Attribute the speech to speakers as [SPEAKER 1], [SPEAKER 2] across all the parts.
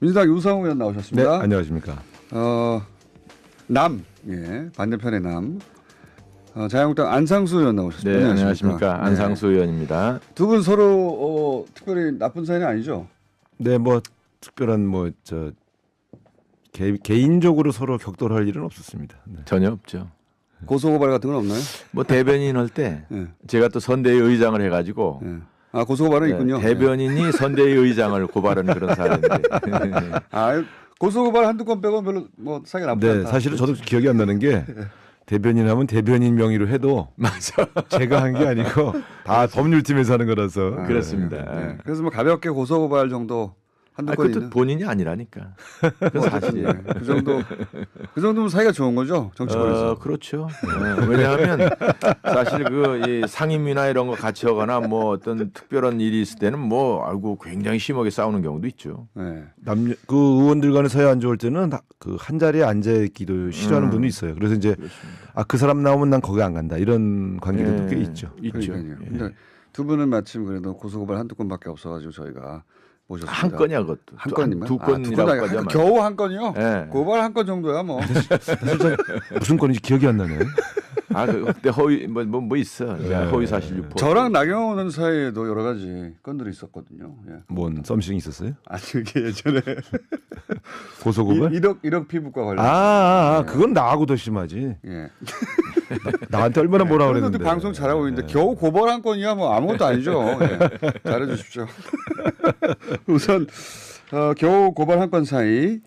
[SPEAKER 1] 민주당 유상호 의원
[SPEAKER 2] 네,
[SPEAKER 1] 나오셨습니다.
[SPEAKER 2] 안녕하십니까.
[SPEAKER 1] 반대편의 남. 자유한국당 안상수 의원 나오셨습니다.
[SPEAKER 3] 네, 안녕하십니까. 안상수 의원입니다.
[SPEAKER 1] 두 분 서로 특별히 나쁜 사이는 아니죠?
[SPEAKER 2] 네, 뭐 특별한 개인적으로 서로 격돌할 일은 없었습니다. 네.
[SPEAKER 3] 전혀 없죠.
[SPEAKER 1] 고소고발 같은 건 없나요?
[SPEAKER 3] 뭐 대변인 할 때
[SPEAKER 1] 네.
[SPEAKER 3] 제가 또 선대위 의장을 해가지고
[SPEAKER 1] 네. 고소고발은 있군요.
[SPEAKER 3] 대변인이 선대위 의장을 고발하는 그런 사례인데.
[SPEAKER 1] 고소고발 한두 건 빼고 별로 사이가 나쁘지 않다.
[SPEAKER 2] 사실은 저도 기억이 안 나는 게 대변인 하면 대변인 명의로 해도
[SPEAKER 3] 맞아.
[SPEAKER 2] 제가 한 게 아니고 다 법률팀에서 하는 거라서.
[SPEAKER 3] 그렇습니다.
[SPEAKER 1] 네. 그래서 가볍게 고소고발 정도 한두 건
[SPEAKER 3] 그것도
[SPEAKER 1] 있는.
[SPEAKER 3] 본인이 아니라니까. 그건 사실이에요.
[SPEAKER 1] 그 정도면 사이가 좋은 거죠, 정치권에서.
[SPEAKER 3] 그렇죠. 왜냐하면 사실 이 상임위나 이런 거 같이 하거나 뭐 어떤 특별한 일이 있을 때는 굉장히 심하게 싸우는 경우도 있죠.
[SPEAKER 1] 네.
[SPEAKER 2] 그 의원들 간에 사이 안 좋을 때는 그 한 자리에 앉아 있기도 싫어하는 분도 있어요. 그래서 이제 그 사람 나오면 난 거기 안 간다 이런 관계도 꽤 있죠.
[SPEAKER 3] 있죠.
[SPEAKER 1] 근데 두 분은 마침 그래도 고소고발 한두 건밖에 없어가지고 저희가 모셨습니다.
[SPEAKER 3] 한 건이야 그것도.
[SPEAKER 1] 한 건이면?
[SPEAKER 3] 두 건이라고 하죠.
[SPEAKER 1] 겨우 한 건이요?
[SPEAKER 3] 네.
[SPEAKER 1] 고발 한 건 정도야 뭐.
[SPEAKER 2] 무슨 건인지 기억이 안 나네.
[SPEAKER 3] 그때 허위 뭐 있어. 허위 사실 유포.
[SPEAKER 1] 저랑 나경원 사이에도 여러 가지 건들이 있었거든요. 예.
[SPEAKER 2] 뭔 썸씽 있었어요?
[SPEAKER 1] 그게 예전에
[SPEAKER 2] 고소고발?
[SPEAKER 1] 1억 피부과 관련.
[SPEAKER 2] 그건 나하고 더 심하지.
[SPEAKER 1] 예.
[SPEAKER 2] 나한테 얼마나 뭐라
[SPEAKER 1] 그런데
[SPEAKER 2] 그랬는데.
[SPEAKER 1] 방송 잘하고 있는데 겨우 고발 한 건이야 뭐 아무것도 아니죠. 예. 잘해주십시오. 우선 겨우 고발 한 건 사이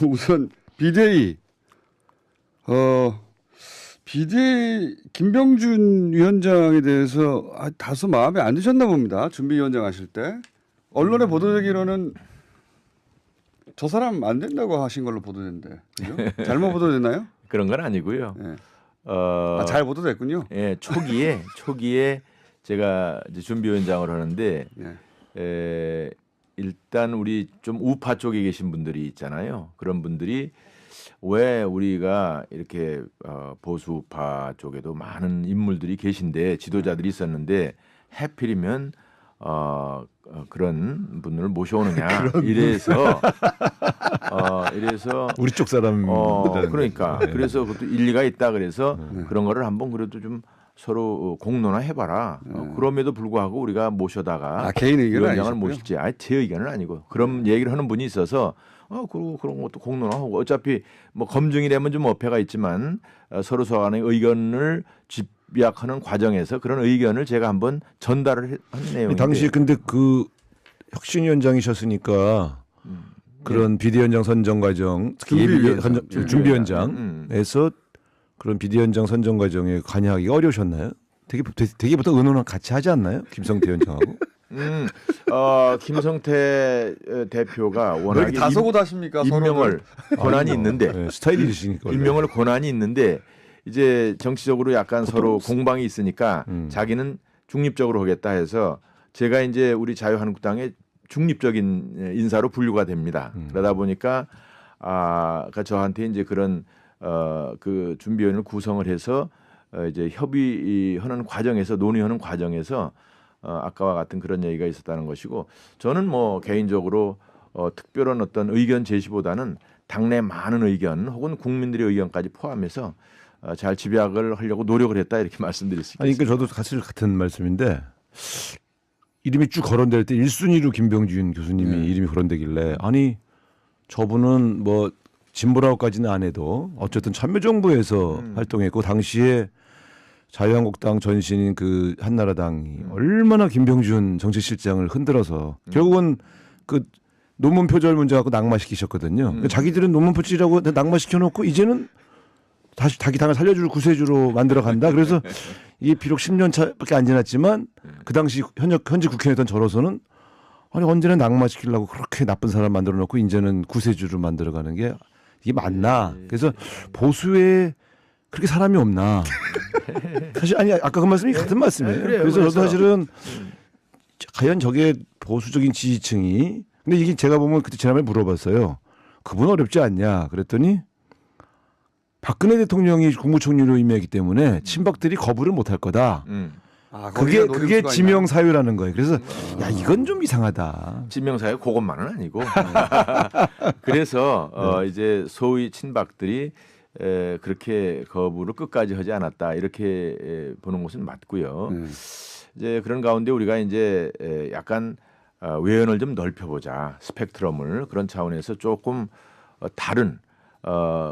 [SPEAKER 1] 우선 비대위 비대위 김병준 위원장에 대해서 다소 마음에 안 드셨나 봅니다. 준비위원장 하실 때 언론에 보도되기로는 저 사람 안 된다고 하신 걸로 보도됐는데 그죠? 잘못 보도됐나요?
[SPEAKER 3] 그런 건 아니고요.
[SPEAKER 1] 네. 잘 보도됐군요.
[SPEAKER 3] 예, 초기에 제가 이제 준비위원장을 하는데 일단 우리 좀 우파 쪽에 계신 분들이 있잖아요. 그런 분들이 왜 우리가 이렇게 보수파 쪽에도 많은 인물들이 계신데 지도자들이 있었는데 하필이면 그런 분을 모셔오느냐 이래서
[SPEAKER 2] 우리 쪽 사람
[SPEAKER 3] 그러니까 그래서 그것도 일리가 있다 그래서 그런 거를 한번 그래도 좀 서로 공론화해봐라. 그럼에도 불구하고 우리가 모셔다가
[SPEAKER 1] 개인 의견은
[SPEAKER 3] 위원장을
[SPEAKER 1] 아니셨고요?
[SPEAKER 3] 모실지 제 의견은 아니고 그런 얘기를 하는 분이 있어서 그런 것도 공론화하고 어차피 뭐 검증이 되면 좀 어폐가 있지만 서로 간의 의견을 집약하는 과정에서 그런 의견을 제가 한번 전달을 한 내용인데
[SPEAKER 2] 당시에 근데 그 혁신위원장이셨으니까 그런 비대위원장 선정 과정, 준비위원장에서 그런 비대위원장 선정 과정에 관여하기가 어려우셨나요? 되게 보통 의논을 같이 하지 않나요? 김성태 위원장하고.
[SPEAKER 3] 김성태 대표가 워낙에
[SPEAKER 1] 다소곳하십니까?
[SPEAKER 3] 임명을 권한이 있는데
[SPEAKER 2] 스타일이시니까
[SPEAKER 3] 임명을 권한이 있는데 이제 정치적으로 약간 서로 공방이 있으니까 자기는 중립적으로 하겠다 해서 제가 이제 우리 자유한국당의 중립적인 인사로 분류가 됩니다. 그러다 보니까 그러니까 저한테 이제 그런 그 준비위원을 구성을 해서 이제 협의하는 과정에서 논의하는 과정에서 아까와 같은 그런 얘기가 있었다는 것이고 저는 뭐 개인적으로 특별한 어떤 의견 제시보다는 당내 많은 의견 혹은 국민들의 의견까지 포함해서 잘 집약을 하려고 노력을 했다 이렇게 말씀드릴 수 있겠습니다.
[SPEAKER 2] 그러니까 저도 사실 같은 말씀인데 이름이 쭉 거론될 때 1순위로 김병준 교수님이 이름이 거론되길래 저분은 뭐 진보라고까지는 안 해도 어쨌든 참여정부에서 활동했고 당시에 자유한국당 전신인 그 한나라당이 얼마나 김병준 정책실장을 흔들어서 결국은 그 논문 표절 문제 갖고 낙마시키셨거든요. 그러니까 자기들은 논문 표절이라고 낙마시켜놓고 이제는 다시 자기 당을 살려줄 구세주로 만들어 간다. 그래서 이게 비록 10년 차밖에 안 지났지만 그 당시 현재 국회의원 저로서는 언제나 낙마시키려고 그렇게 나쁜 사람 만들어 놓고 이제는 구세주로 만들어 가는 게 이게 맞나? 그래서 보수에 그렇게 사람이 없나? 사실 아까 그 말씀이 같은 말씀이에요. 그래서 저도 사실은 과연 저게 보수적인 지지층이 근데 이게 제가 보면 그때 지난번에 물어봤어요. 그분 어렵지 않냐? 그랬더니 박근혜 대통령이 국무총리로 임명했기 때문에 친박들이 거부를 못할 거다.
[SPEAKER 1] 아,
[SPEAKER 2] 그게
[SPEAKER 1] 거기가 노림수가 있나?
[SPEAKER 2] 지명 사유라는 거예요. 그래서 야 이건 좀 이상하다.
[SPEAKER 3] 지명사유 그것만은 아니고 그래서 이제 소위 친박들이 그렇게 거부를 끝까지 하지 않았다 이렇게 보는 것은 맞고요. 이제 그런 가운데 우리가 이제 약간 외연을 좀 넓혀보자 스펙트럼을 그런 차원에서 조금 다른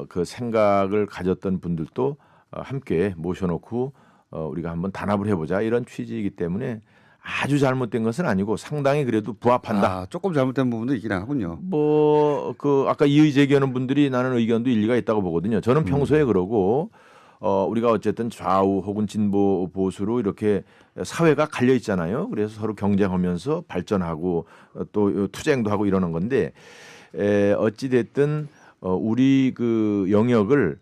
[SPEAKER 3] 그 생각을 가졌던 분들도 함께 모셔놓고 우리가 한번 단합을 해보자 이런 취지이기 때문에 아주 잘못된 것은 아니고 상당히 그래도 부합한다.
[SPEAKER 1] 아, 조금 잘못된 부분도 있긴 하군요.
[SPEAKER 3] 뭐 그 아까 이의 제기하는 분들이 나는 의견도 일리가 있다고 보거든요. 저는 평소에 그러고 우리가 어쨌든 좌우 혹은 진보 보수로 이렇게 사회가 갈려 있잖아요. 그래서 서로 경쟁하면서 발전하고 또 투쟁도 하고 이러는 건데 어찌 됐든 우리 그 영역을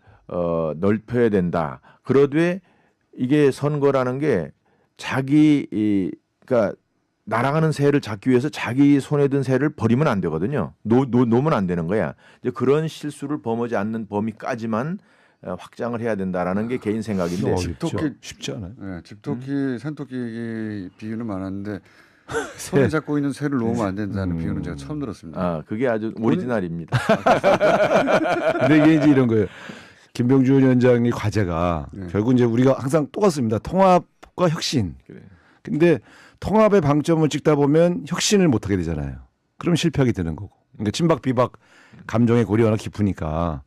[SPEAKER 3] 넓혀야 된다. 그러되 이게 선거라는 게 그러니까 날아가는 새를 잡기 위해서 자기 손에 든 새를 버리면 안 되거든요. 놓으면 안 되는 거야. 이제 그런 실수를 범하지 않는 범위까지만 확장을 해야 된다라는 게 개인 생각인데
[SPEAKER 2] 어렵죠. 쉽지 않아요.
[SPEAKER 1] 네, 집토끼, 산토끼 비유는 많았는데 손에 잡고 있는 새를 놓으면 안 된다는 비유는 제가 처음 들었습니다.
[SPEAKER 3] 아, 그게 아주 오리지널입니다.
[SPEAKER 2] 근데 이게 이제 이런 거예요. 김병준 위원장의 과제가 결국 이제 우리가 항상 똑같습니다. 통합과 혁신.
[SPEAKER 3] 그래.
[SPEAKER 2] 근데 통합의 방점을 찍다 보면 혁신을 못 하게 되잖아요. 그럼 실패하게 되는 거고. 그러니까 친박 비박 감정의 골이 워낙 깊으니까.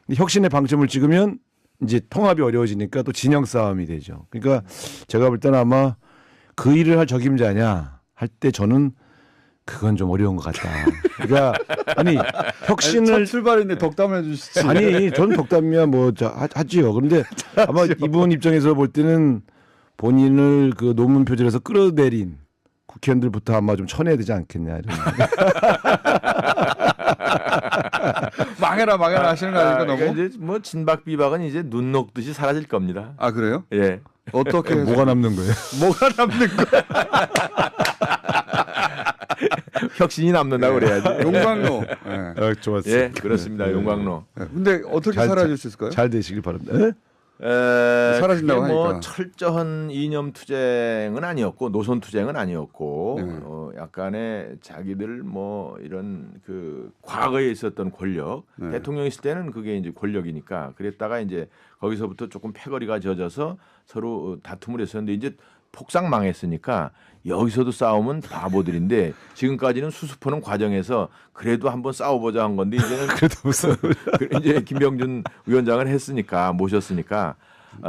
[SPEAKER 2] 근데 혁신의 방점을 찍으면 이제 통합이 어려워지니까 또 진영 싸움이 되죠. 그러니까 제가 볼 때는 아마 그 일을 할 적임자냐 할 때 저는 그건 좀 어려운 것 같다. 그러니까 아니 혁신을
[SPEAKER 1] 첫 출발인데 덕담을 해주시지.
[SPEAKER 2] 아니 저는 덕담이야 뭐 하지요. 그런데 아마 이분 입장에서 볼 때는 본인을 그 논문 표절에서 끌어내린 국회의원들부터 아마 좀 쳐내야 되지 않겠냐 이런.
[SPEAKER 1] 망해라 하시는 거 아닙니까 너무?
[SPEAKER 3] 그러니까 이제 뭐 친박 비박은 이제 눈 녹듯이 사라질 겁니다.
[SPEAKER 1] 아 그래요?
[SPEAKER 3] 예.
[SPEAKER 1] 어떻게 해서?
[SPEAKER 2] 뭐가 남는 거예요?
[SPEAKER 1] 뭐가 남는 거야?
[SPEAKER 3] 혁신이 남는다고 그래야지.
[SPEAKER 1] 용광로. 네.
[SPEAKER 2] 좋았어요.
[SPEAKER 3] 예, 그렇습니다. 용광로.
[SPEAKER 1] 네. 근데 어떻게 사라질 수 있을까요?
[SPEAKER 2] 잘 되시길 바랍니다. 에?
[SPEAKER 1] 사라진다고
[SPEAKER 3] 그게 뭐
[SPEAKER 1] 하니까.
[SPEAKER 3] 철저한 이념 투쟁은 아니었고 노선 투쟁은 아니었고
[SPEAKER 1] 네.
[SPEAKER 3] 약간의 자기들 뭐 이런 그 과거에 있었던 권력
[SPEAKER 1] 네.
[SPEAKER 3] 대통령 있을 때는 그게 이제 권력이니까 그랬다가 이제 거기서부터 조금 패거리가 져져서 서로 다툼을 했었는데 이제 폭삭 망했으니까 여기서도 싸우면 바보들인데 지금까지는 수습하는 과정에서 그래도 한번 싸워보자 한 건데 이제는
[SPEAKER 2] 그래도 무슨
[SPEAKER 3] 이제 김병준 위원장을 했으니까 모셨으니까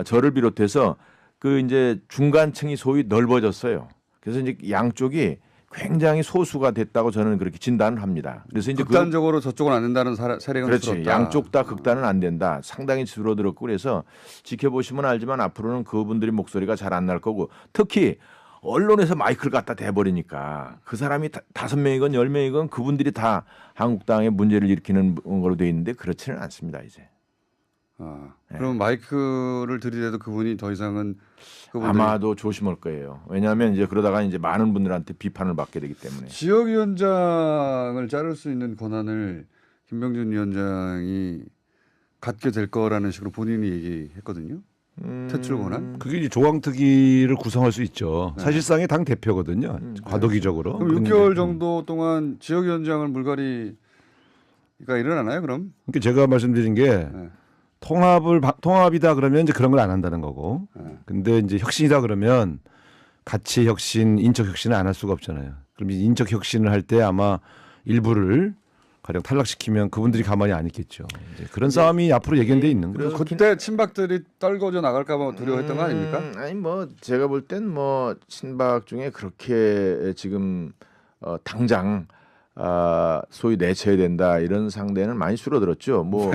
[SPEAKER 3] 저를 비롯해서 그 이제 중간층이 소위 넓어졌어요. 그래서 이제 양쪽이 굉장히 소수가 됐다고 저는 그렇게 진단을 합니다. 그래서 이제
[SPEAKER 1] 극단적으로 저쪽은 안 된다는 세력은
[SPEAKER 3] 그렇지.
[SPEAKER 1] 줄었다.
[SPEAKER 3] 양쪽 다 극단은 안 된다. 상당히 줄어들었고 그래서 지켜보시면 알지만 앞으로는 그분들의 목소리가 잘 안 날 거고 특히 언론에서 마이크를 갖다 대버리니까 그 사람이 5명이건 10명이건 그분들이 다 한국당에 문제를 일으키는 걸로 돼 있는데 그렇지는 않습니다 이제.
[SPEAKER 1] 그럼 마이크를 들이대도 그분이 더 이상은
[SPEAKER 3] 아마도 조심할 거예요. 왜냐하면 이제 그러다가 이제 많은 분들한테 비판을 받게 되기 때문에.
[SPEAKER 1] 지역위원장을 자를 수 있는 권한을 김병준 위원장이 갖게 될 거라는 식으로 본인이 얘기했거든요. 퇴출 권한.
[SPEAKER 2] 그게 이제 조강특위를 구성할 수 있죠. 사실상의 당 대표거든요. 과도기적으로.
[SPEAKER 1] 그럼 6개월 정도 동안 지역위원장을 물갈이가 일어나나요? 그럼?
[SPEAKER 2] 그러니까 제가 말씀드린 게 통합이다 그러면 이제 그런 걸 안 한다는 거고. 근데 이제 혁신이다 그러면 가치 혁신, 인적 혁신을 안 할 수가 없잖아요. 그럼 인적 혁신을 할 때 아마 일부를 가령 탈락시키면 그분들이 가만히 안 있겠죠. 이제 그런 싸움이 앞으로 예견돼 있는 거예요.
[SPEAKER 1] 그때 친박들이 떨궈져 나갈까 봐 두려워했던 거 아닙니까?
[SPEAKER 3] 아니 뭐 제가 볼 땐 뭐 친박 중에 그렇게 지금 당장 소위 내쳐야 된다 이런 상대는 많이 줄어들었죠. 뭐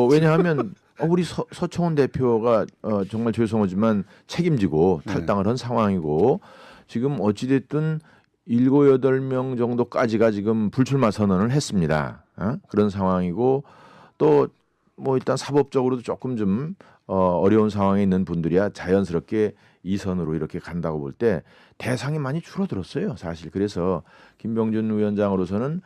[SPEAKER 3] 왜냐하면 우리 서청원 대표가 정말 죄송하지만 책임지고 탈당을 한 상황이고 지금 어찌됐든 7, 8명 정도까지가 지금 불출마 선언을 했습니다. 그런 상황이고 또 뭐 일단 사법적으로도 조금 좀 어려운 상황에 있는 분들이야 자연스럽게 2선으로 이렇게 간다고 볼 때 대상이 많이 줄어들었어요. 사실 그래서 김병준 위원장으로서는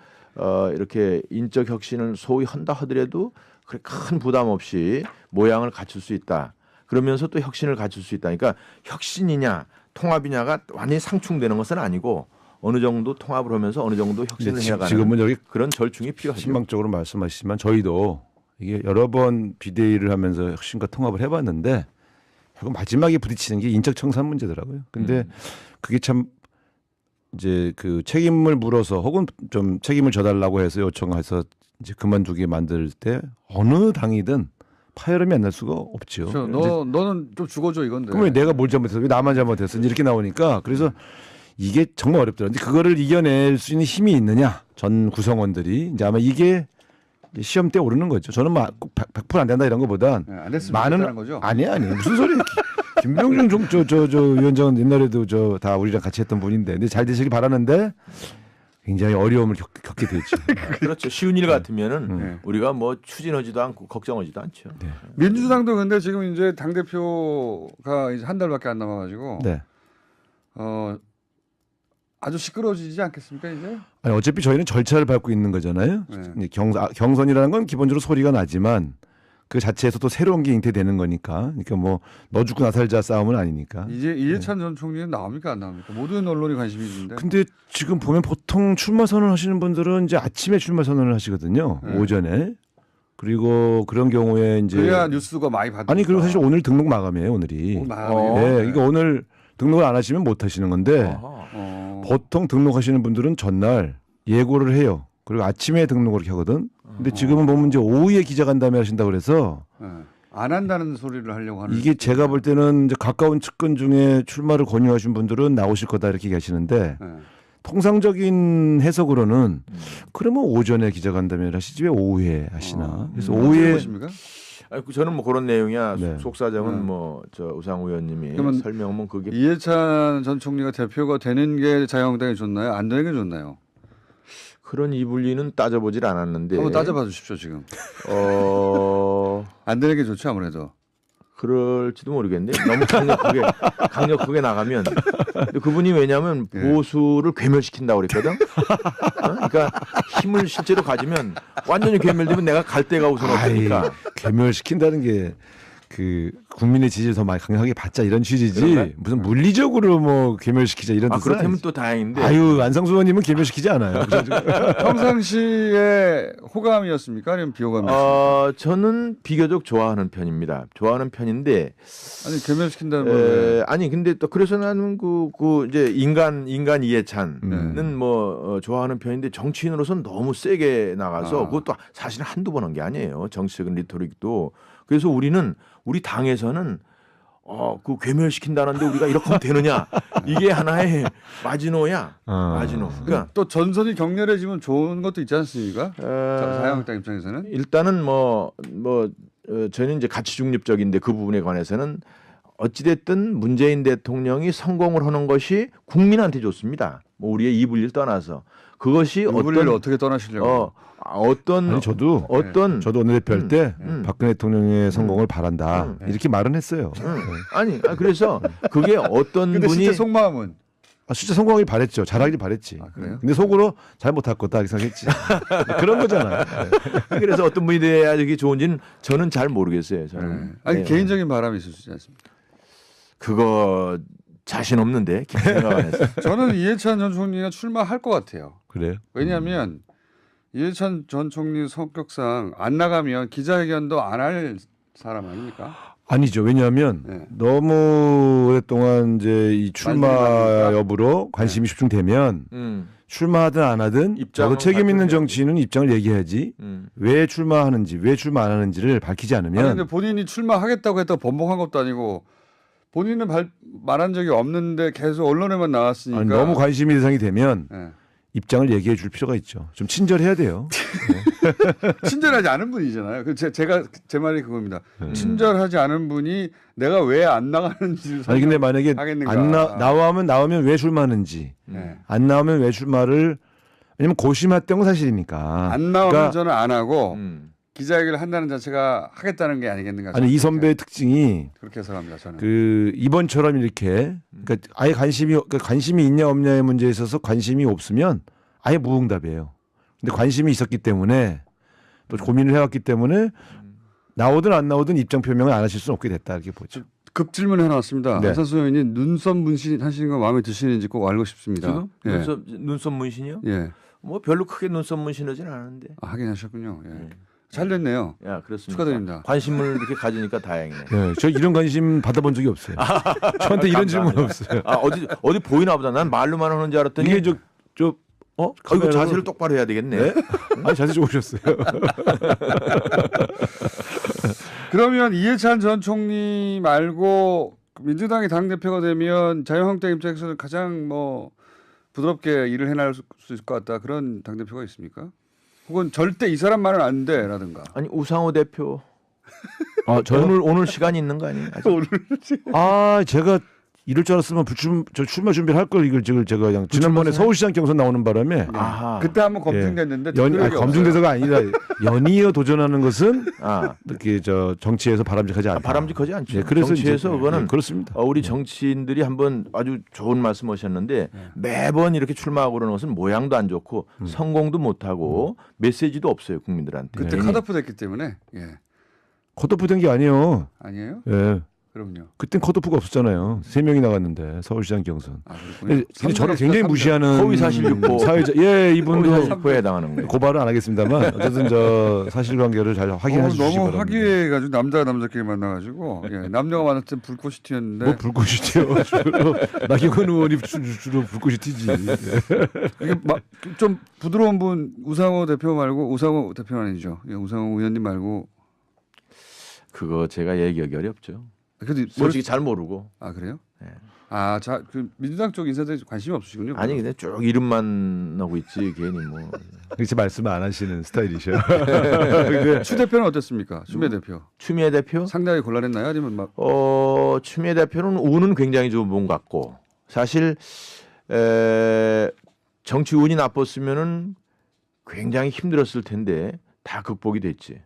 [SPEAKER 3] 이렇게 인적 혁신을 소위 한다 하더라도 그렇게 큰 부담 없이 모양을 갖출 수 있다. 그러면서 또 혁신을 갖출 수 있다. 그러니까 혁신이냐 통합이냐가 완전히 상충되는 것은 아니고 어느 정도 통합을 하면서 어느 정도 혁신을 해가는
[SPEAKER 2] 지금은 여기
[SPEAKER 3] 그런 절충이 필요하죠.
[SPEAKER 2] 신망적으로 말씀하시지만 저희도 이게 여러 번 비대위를 하면서 혁신과 통합을 해봤는데 결국 마지막에 부딪히는 게 인적 청산 문제더라고요. 근데 그게 참 이제 그 책임을 물어서 혹은 좀 책임을 져달라고 해서 요청해서 이제 그만두게 만들 때 어느 당이든 파열음이 안 날 수가 없죠.
[SPEAKER 1] 그렇죠.
[SPEAKER 2] 이제
[SPEAKER 1] 너는 좀 죽어줘 이건데.
[SPEAKER 2] 그러면 왜 내가 뭘 잘못했어? 왜 나만 잘못했어? 이제 이렇게 나오니까 그래서 이게 정말 어렵더라고요. 근데 그거를 이겨낼 수 있는 힘이 있느냐? 전 구성원들이 이제 아마 이게 이제 시험 때 오르는 거죠. 저는 막 100%안 된다 이런 거보단
[SPEAKER 1] 네, 안 됐으면 좋겠다는 거죠.
[SPEAKER 2] 아니 무슨 소리예요? 김병준 저 위원장은 옛날에도 저 다 우리랑 같이 했던 분인데 근데 잘 되시길 바라는데 굉장히 어려움을 겪게 되죠.
[SPEAKER 3] 그렇죠. 쉬운 일 같으면은
[SPEAKER 1] 네.
[SPEAKER 3] 우리가 뭐 추진하지도 않고 걱정하지도 않죠.
[SPEAKER 2] 네.
[SPEAKER 1] 민주당도 근데 지금 이제 당 대표가 이제 한 달밖에 안 남아가지고
[SPEAKER 2] 네.
[SPEAKER 1] 아주 시끄러워지지 않겠습니까 이제?
[SPEAKER 2] 아니 어차피 저희는 절차를 밟고 있는 거잖아요.
[SPEAKER 1] 네.
[SPEAKER 2] 이제 경선이라는 건 기본적으로 소리가 나지만 그 자체에서 또 새로운 게 잉태되는 거니까. 그러니까 뭐 너 죽고 나 살자 싸움은 아니니까.
[SPEAKER 1] 이제 이해찬 전 총리는 나옵니까 안 나옵니까? 모든 언론이 관심이 있는데.
[SPEAKER 2] 근데 지금 보면 보통 출마 선언 하시는 분들은 이제 아침에 출마 선언을 하시거든요.
[SPEAKER 1] 네.
[SPEAKER 2] 오전에. 그리고 그런 경우에 이제
[SPEAKER 1] 그래야 뉴스가 많이 받으니까.
[SPEAKER 2] 아니 그리고 사실 오늘 등록 마감이에요 오늘이.
[SPEAKER 1] 오늘 마감이에요?
[SPEAKER 3] 어,
[SPEAKER 2] 네, 그러니까 오늘 등록을 안 하시면 못 하시는 건데
[SPEAKER 3] 아하.
[SPEAKER 2] 보통 등록하시는 분들은 전날 예고를 해요. 그리고 아침에 등록을 이렇게 하거든. 근데 지금은 보면 이제 오후에 기자간담회 하신다고 그래서
[SPEAKER 1] 네. 안 한다는 소리를 하려고 하는.
[SPEAKER 2] 이게 제가 볼 때는 이제 가까운 측근 중에 출마를 권유하신 분들은 나오실 거다 이렇게 계시는데
[SPEAKER 1] 네.
[SPEAKER 2] 통상적인 해석으로는 그러면 오전에 기자간담회를 하시지 왜 오후에 하시나. 그래서
[SPEAKER 1] 어떻게
[SPEAKER 2] 오후에
[SPEAKER 1] 보십니까?
[SPEAKER 3] 아니, 저는 뭐 그런 내용이야.
[SPEAKER 2] 네.
[SPEAKER 3] 속사정은
[SPEAKER 1] 네.
[SPEAKER 3] 뭐 저 우상호 의원님이
[SPEAKER 1] 그러면
[SPEAKER 3] 설명하면 그게
[SPEAKER 1] 이해찬 전 총리가 대표가 되는 게 자유한국당이 좋나요? 안 되는 게 좋나요?
[SPEAKER 3] 그런 이분리는 따져보질 않았는데.
[SPEAKER 1] 한번 따져봐 주십시오 지금. 안 되는 게 좋죠 아무래도.
[SPEAKER 3] 그럴지도 모르겠네. 너무 강력하게 나가면. 근데 그분이 왜냐하면
[SPEAKER 1] 예.
[SPEAKER 3] 보수를 괴멸시킨다고 그랬거든. 그러니까 힘을 실제로 가지면 완전히 괴멸되면 내가 갈 데가 우선 없으니까.
[SPEAKER 2] 괴멸시킨다는 게 그 국민의 지지를 더 많이 강하게 받자 이런 취지지
[SPEAKER 3] 그런가요?
[SPEAKER 2] 무슨 물리적으로 뭐 괴멸시키자 이런
[SPEAKER 3] 아
[SPEAKER 2] 뜻은
[SPEAKER 3] 그렇다면
[SPEAKER 2] 아니지.
[SPEAKER 3] 또 다행인데.
[SPEAKER 2] 아유 안상수 의원님은 괴멸시키지 않아요.
[SPEAKER 1] 평상시에 호감이었습니까? 아니면 비호감이었습니까?
[SPEAKER 3] 저는 비교적 좋아하는 편입니다. 좋아하는 편인데.
[SPEAKER 1] 아니 괴멸시킨다는 건
[SPEAKER 3] 아니 근데 또 그래서 나는 그 이제 인간 이해찬은 뭐 좋아하는 편인데 정치인으로서는 너무 세게 나가서 그것도 사실 한두 번 한 게 아니에요. 정치적인 리토릭도. 그래서 우리 당에서는 그 괴멸시킨다는데 우리가 이렇게 하면 되느냐 이게 하나의 마지노야. 마지노. 그러니까
[SPEAKER 1] 또 전선이 격렬해지면 좋은 것도 있지 않습니까? 자유한국당 입장에서는
[SPEAKER 3] 일단은 저는 이제 가치 중립적인데 그 부분에 관해서는 어찌됐든 문재인 대통령이 성공을 하는 것이 국민한테 좋습니다. 뭐 우리의 이불리를 떠나서 그것이
[SPEAKER 1] 이불리를 어떻게 떠나시려고?
[SPEAKER 2] 아니 저도 원내대표 할 때 박근혜 대통령의 성공을 바란다 이렇게 말은 했어요.
[SPEAKER 3] 아니 그래서 그게 어떤
[SPEAKER 1] 근데
[SPEAKER 3] 분이
[SPEAKER 1] 진짜 속마음은
[SPEAKER 2] 진짜 성공하길 바랬죠. 잘하길 바랬지.
[SPEAKER 1] 그래요?
[SPEAKER 2] 근데 속으로 잘 못할 거다 이렇게 생각했지. 그런 거잖아요.
[SPEAKER 3] 그래서 어떤 분이 돼야 이게 좋은지는 저는 잘 모르겠어요. 저는
[SPEAKER 1] 아니
[SPEAKER 3] 네.
[SPEAKER 1] 개인적인 바람이 있을 수 있지 않습니까?
[SPEAKER 3] 그거 자신 없는데 생각 안 했어요.
[SPEAKER 1] 저는 이해찬 전 총리가 출마할 것 같아요.
[SPEAKER 2] 그래요?
[SPEAKER 1] 왜냐하면 이해찬 전 총리 성격상 안 나가면 기자회견도 안 할 사람 아닙니까?
[SPEAKER 2] 아니죠. 왜냐하면
[SPEAKER 1] 네.
[SPEAKER 2] 너무 오랫동안 이제 이 출마
[SPEAKER 1] 많으니까.
[SPEAKER 2] 여부로 관심이 집중되면 출마하든 안 하든
[SPEAKER 3] 입장은
[SPEAKER 2] 저도 책임 있는
[SPEAKER 3] 발표해야지.
[SPEAKER 2] 정치인은 입장을 얘기해야지 왜 출마하는지 왜 출마 안 하는지를 밝히지
[SPEAKER 1] 아니
[SPEAKER 2] 않으면
[SPEAKER 1] 근데 본인이 출마하겠다고 했다고 번복한 것도 아니고 본인은 말한 적이 없는데 계속 언론에만 나왔으니까
[SPEAKER 2] 아니, 너무 관심이 대상이 되면
[SPEAKER 1] 네.
[SPEAKER 2] 입장을 얘기해 줄 필요가 있죠. 좀 친절해야 돼요.
[SPEAKER 1] 친절하지 않은 분이잖아요. 제 말이 그겁니다. 친절하지 않은 분이 내가 왜 안 나가는지
[SPEAKER 2] 아니 근데 만약에
[SPEAKER 1] 하겠는가.
[SPEAKER 2] 안 나오면 왜 출마하는지
[SPEAKER 1] 네.
[SPEAKER 2] 안 나오면 왜 출마를 왜냐면 고심했던 건 사실이니까.
[SPEAKER 1] 안 나오면
[SPEAKER 2] 그러니까
[SPEAKER 1] 저는 안 하고 기자회견을 한다는 자체가 하겠다는 게 아니겠는가.
[SPEAKER 2] 아니 이 선배의 특징이
[SPEAKER 1] 그렇게 해석합니다. 저는.
[SPEAKER 2] 그 이번처럼 이렇게 그러니까 아예 관심이 있냐 없냐의 문제에 있어서 관심이 없으면 아예 무응답이에요. 근데 관심이 있었기 때문에 또 고민을 해왔기 때문에 나오든 안 나오든 입장 표명을 안 하실 수는 없게 됐다 이렇게 보죠.
[SPEAKER 1] 급 질문을 해놨습니다.
[SPEAKER 2] 네.
[SPEAKER 1] 안산수 의원님 눈썹 문신 하시는 거 마음에 드시는지 꼭 알고 싶습니다.
[SPEAKER 3] 지금
[SPEAKER 1] 예.
[SPEAKER 3] 눈썹 문신이요?
[SPEAKER 1] 예.
[SPEAKER 3] 뭐 별로 크게 눈썹 문신하진 않은데.
[SPEAKER 1] 아, 하긴 하셨군요. 예. 잘 됐네요.
[SPEAKER 3] 야, 그렇습니다.
[SPEAKER 1] 축하드립니다.
[SPEAKER 3] 관심을 이렇게 가지니까 다행이네.
[SPEAKER 2] 네, 저 이런 관심 받아본 적이 없어요. 저한테 이런 질문
[SPEAKER 3] 감사합니다.
[SPEAKER 2] 없어요.
[SPEAKER 3] 아, 어디 보이나 보다. 난 말로만 하는 줄 알았더니
[SPEAKER 2] 이게 저
[SPEAKER 3] 이거
[SPEAKER 2] 카메라로-
[SPEAKER 3] 자세를 똑바로 해야 되겠네.
[SPEAKER 2] 아니 자세 좋으셨어요.
[SPEAKER 1] 그러면 이해찬 전 총리 말고 민주당이 당 대표가 되면 자유한국당 입장에서는 가장 뭐 부드럽게 일을 해나갈 수 있을 것 같다 그런 당 대표가 있습니까? 혹은 절대 이 사람 말은 안 돼라든가.
[SPEAKER 3] 아니 우상호 대표
[SPEAKER 2] 아 저요?
[SPEAKER 3] 오늘 시간이 있는 거 아니에요? 아직?
[SPEAKER 1] 오늘
[SPEAKER 2] 아 제가 이럴 줄 알았으면 저 출마 준비를 할 걸 이걸 제가 그냥 지난번에 서울시장 경선 나오는 바람에
[SPEAKER 3] 아하.
[SPEAKER 1] 그때 한번 검증됐는데
[SPEAKER 2] 검증대사가 아니라 연이어 도전하는 것은
[SPEAKER 3] 아,
[SPEAKER 2] 이렇게 저 정치에서 바람직하지 않다.
[SPEAKER 3] 바람직하지 않죠.
[SPEAKER 2] 예, 그래서
[SPEAKER 3] 정치에서
[SPEAKER 2] 이제,
[SPEAKER 3] 그거는
[SPEAKER 2] 예, 그렇습니다.
[SPEAKER 3] 우리 정치인들이 한번 아주 좋은 말씀하셨는데 매번 이렇게 출마하고 그러는 것은 모양도 안 좋고 성공도 못하고 메시지도 없어요 국민들한테.
[SPEAKER 1] 그때
[SPEAKER 3] 괜히.
[SPEAKER 1] 컷오프 됐기 때문에 예.
[SPEAKER 2] 컷오프 된 게 아니에요.
[SPEAKER 1] 아니에요?
[SPEAKER 2] 예.
[SPEAKER 1] 그럼요.
[SPEAKER 2] 그땐 컷오프가 없었잖아요. 3명이 나갔는데 서울시장 경선.
[SPEAKER 1] 아,
[SPEAKER 2] 근데 저를 굉장히 무시하는
[SPEAKER 3] 허위 사실 유포.
[SPEAKER 2] 사회자. 예, 이분도
[SPEAKER 3] 사실포에 해당하는 거예요.
[SPEAKER 2] 고발은 안 하겠습니다만 어쨌든 저 사실관계를 잘 확인해 주시기
[SPEAKER 1] 너무
[SPEAKER 2] 바랍니다.
[SPEAKER 1] 화기해가지고 남자가 남자끼리 만나가지고 예, 남녀가 만났을 땐 불꽃이 튀었는데
[SPEAKER 2] 뭐 불꽃이 튀어 주로 나경원 의원이 주로 불꽃이 튀지.
[SPEAKER 1] 이게 좀 부드러운 분 우상호 대표 말고 우상호 대표는 아니죠. 예, 우상호 의원님 말고
[SPEAKER 3] 그거 제가 얘기하기 어렵죠.
[SPEAKER 1] 그래도
[SPEAKER 3] 솔직히 잘 모르고.
[SPEAKER 1] 아 그래요?
[SPEAKER 3] 네.
[SPEAKER 1] 그 민주당 쪽 인사들이 관심이 없으시군요.
[SPEAKER 3] 아니 근데 쭉 이름만 나고 있지 괜히 뭐.
[SPEAKER 2] 그렇게 말씀을 안 하시는 스타일이셔. 근데
[SPEAKER 1] 추 대표는 어땠습니까? 추미애 대표
[SPEAKER 3] 추미애 대표?
[SPEAKER 1] 상당히 곤란했나요? 아니면 막
[SPEAKER 3] 추미애 대표는 운은 굉장히 좋은 분 같고 사실 정치 운이 나빴으면은 굉장히 힘들었을 텐데 다 극복이 됐지.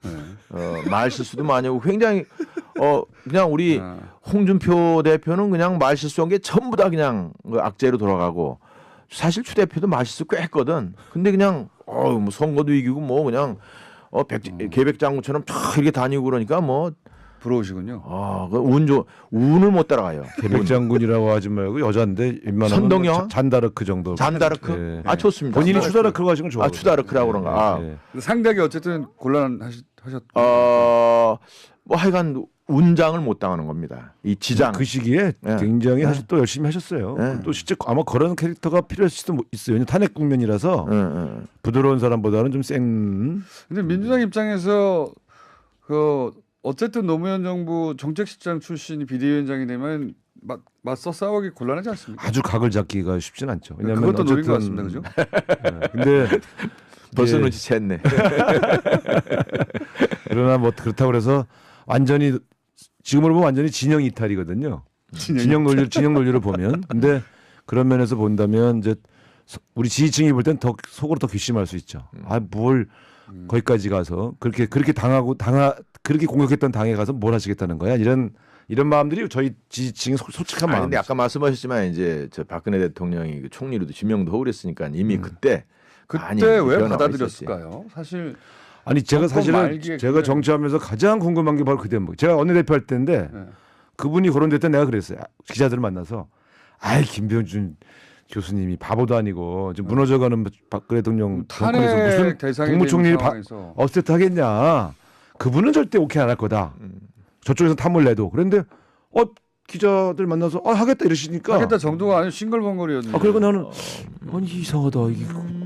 [SPEAKER 1] 네.
[SPEAKER 3] 말 실수도 많이 하고 굉장히 그냥 우리
[SPEAKER 1] 아.
[SPEAKER 3] 홍준표 대표는 그냥 말 실수한 게 전부 다 그냥 악재로 돌아가고 사실 추 대표도 말 실수 꽤 했거든. 근데 그냥 뭐 선거도 이기고 뭐 그냥 계백장군처럼 쫙 이렇게 다니고 그러니까 뭐
[SPEAKER 1] 부러우시군요.
[SPEAKER 3] 운을 못 따라가요.
[SPEAKER 2] 계백 장군이라고 하지 말고 여자인데 웬만하면
[SPEAKER 3] 선동여?
[SPEAKER 2] 잔다르크 정도.
[SPEAKER 3] 잔다르크?
[SPEAKER 2] 예.
[SPEAKER 3] 아 좋습니다.
[SPEAKER 2] 본인이 추다르크라고 하신 건 좋아.
[SPEAKER 3] 추다르크라고 그런가. 아.
[SPEAKER 1] 근데 상대하기 어쨌든 곤란하셨.
[SPEAKER 3] 뭐 하여간 운장을 못 당하는 겁니다. 이 지장.
[SPEAKER 2] 그 시기에
[SPEAKER 3] 예.
[SPEAKER 2] 굉장히
[SPEAKER 3] 예.
[SPEAKER 2] 또 열심히 하셨어요.
[SPEAKER 3] 예.
[SPEAKER 2] 또 실제 아마 그런 캐릭터가 필요할 수도 있어요. 왜냐면 탄핵 국면이라서 부드러운 사람보다는 좀 센.
[SPEAKER 1] 근데 민주당 입장에서 어쨌든 노무현 정부 정책실장 출신이 비대위원장이 되면 맞서 싸우기 곤란하지 않습니까?
[SPEAKER 2] 아주 각을 잡기가 쉽진 않죠. 왜냐면
[SPEAKER 1] 그것도 노린 것
[SPEAKER 2] 어쨌든-
[SPEAKER 1] 같습니다, 그죠?
[SPEAKER 2] 예. 근데
[SPEAKER 3] 벌써
[SPEAKER 2] 이게-
[SPEAKER 3] 눈치챘네.
[SPEAKER 2] 그러나 뭐 그렇다고 그래서 완전히 지금으로 보면 완전히 진영 이탈이거든요. 진영 논리를 보면. 근데 그런 면에서 본다면 이제 우리 지지층이 볼 땐 더 속으로 더 괘씸할 수 있죠. 아 뭘 거기까지 가서 그렇게 그렇게 공격했던 당에 가서 뭘 하시겠다는 거야? 이런 마음들이 저희 지지층의 솔직한
[SPEAKER 3] 아니,
[SPEAKER 2] 마음.
[SPEAKER 3] 근데 아까 말씀하셨지만 이제 저 박근혜 대통령이 그 총리로도 지명도 하고 그랬으니까 이미 그때 많이
[SPEAKER 1] 그때 왜
[SPEAKER 3] 변화가
[SPEAKER 1] 받아들였을까요? 사실
[SPEAKER 2] 아니 제가
[SPEAKER 1] 정권
[SPEAKER 2] 사실은
[SPEAKER 1] 말기에
[SPEAKER 2] 제가
[SPEAKER 1] 굉장히-
[SPEAKER 2] 정치하면서 가장 궁금한 게 바로 그 대목. 제가 원내대표 할 때인데
[SPEAKER 1] 네.
[SPEAKER 2] 그분이 거론될 때 내가 그랬어요. 기자들을 만나서 아이 김병준 교수님이 바보도 아니고 지금 무너져가는 박근혜 대통령 정권에서
[SPEAKER 1] 탄핵
[SPEAKER 2] 무슨
[SPEAKER 1] 대상이
[SPEAKER 2] 국무총리를
[SPEAKER 1] 되는 상황에서
[SPEAKER 2] 업세트 하겠냐. 그분은 절대 오케이 안 할 거다. 저쪽에서 탐을 내도. 그런데 기자들 만나서 하겠다 이러시니까
[SPEAKER 1] 하겠다 정도가 아니고 싱글벙글이었는데.
[SPEAKER 2] 그리고 나는 아니 이상하다. 이게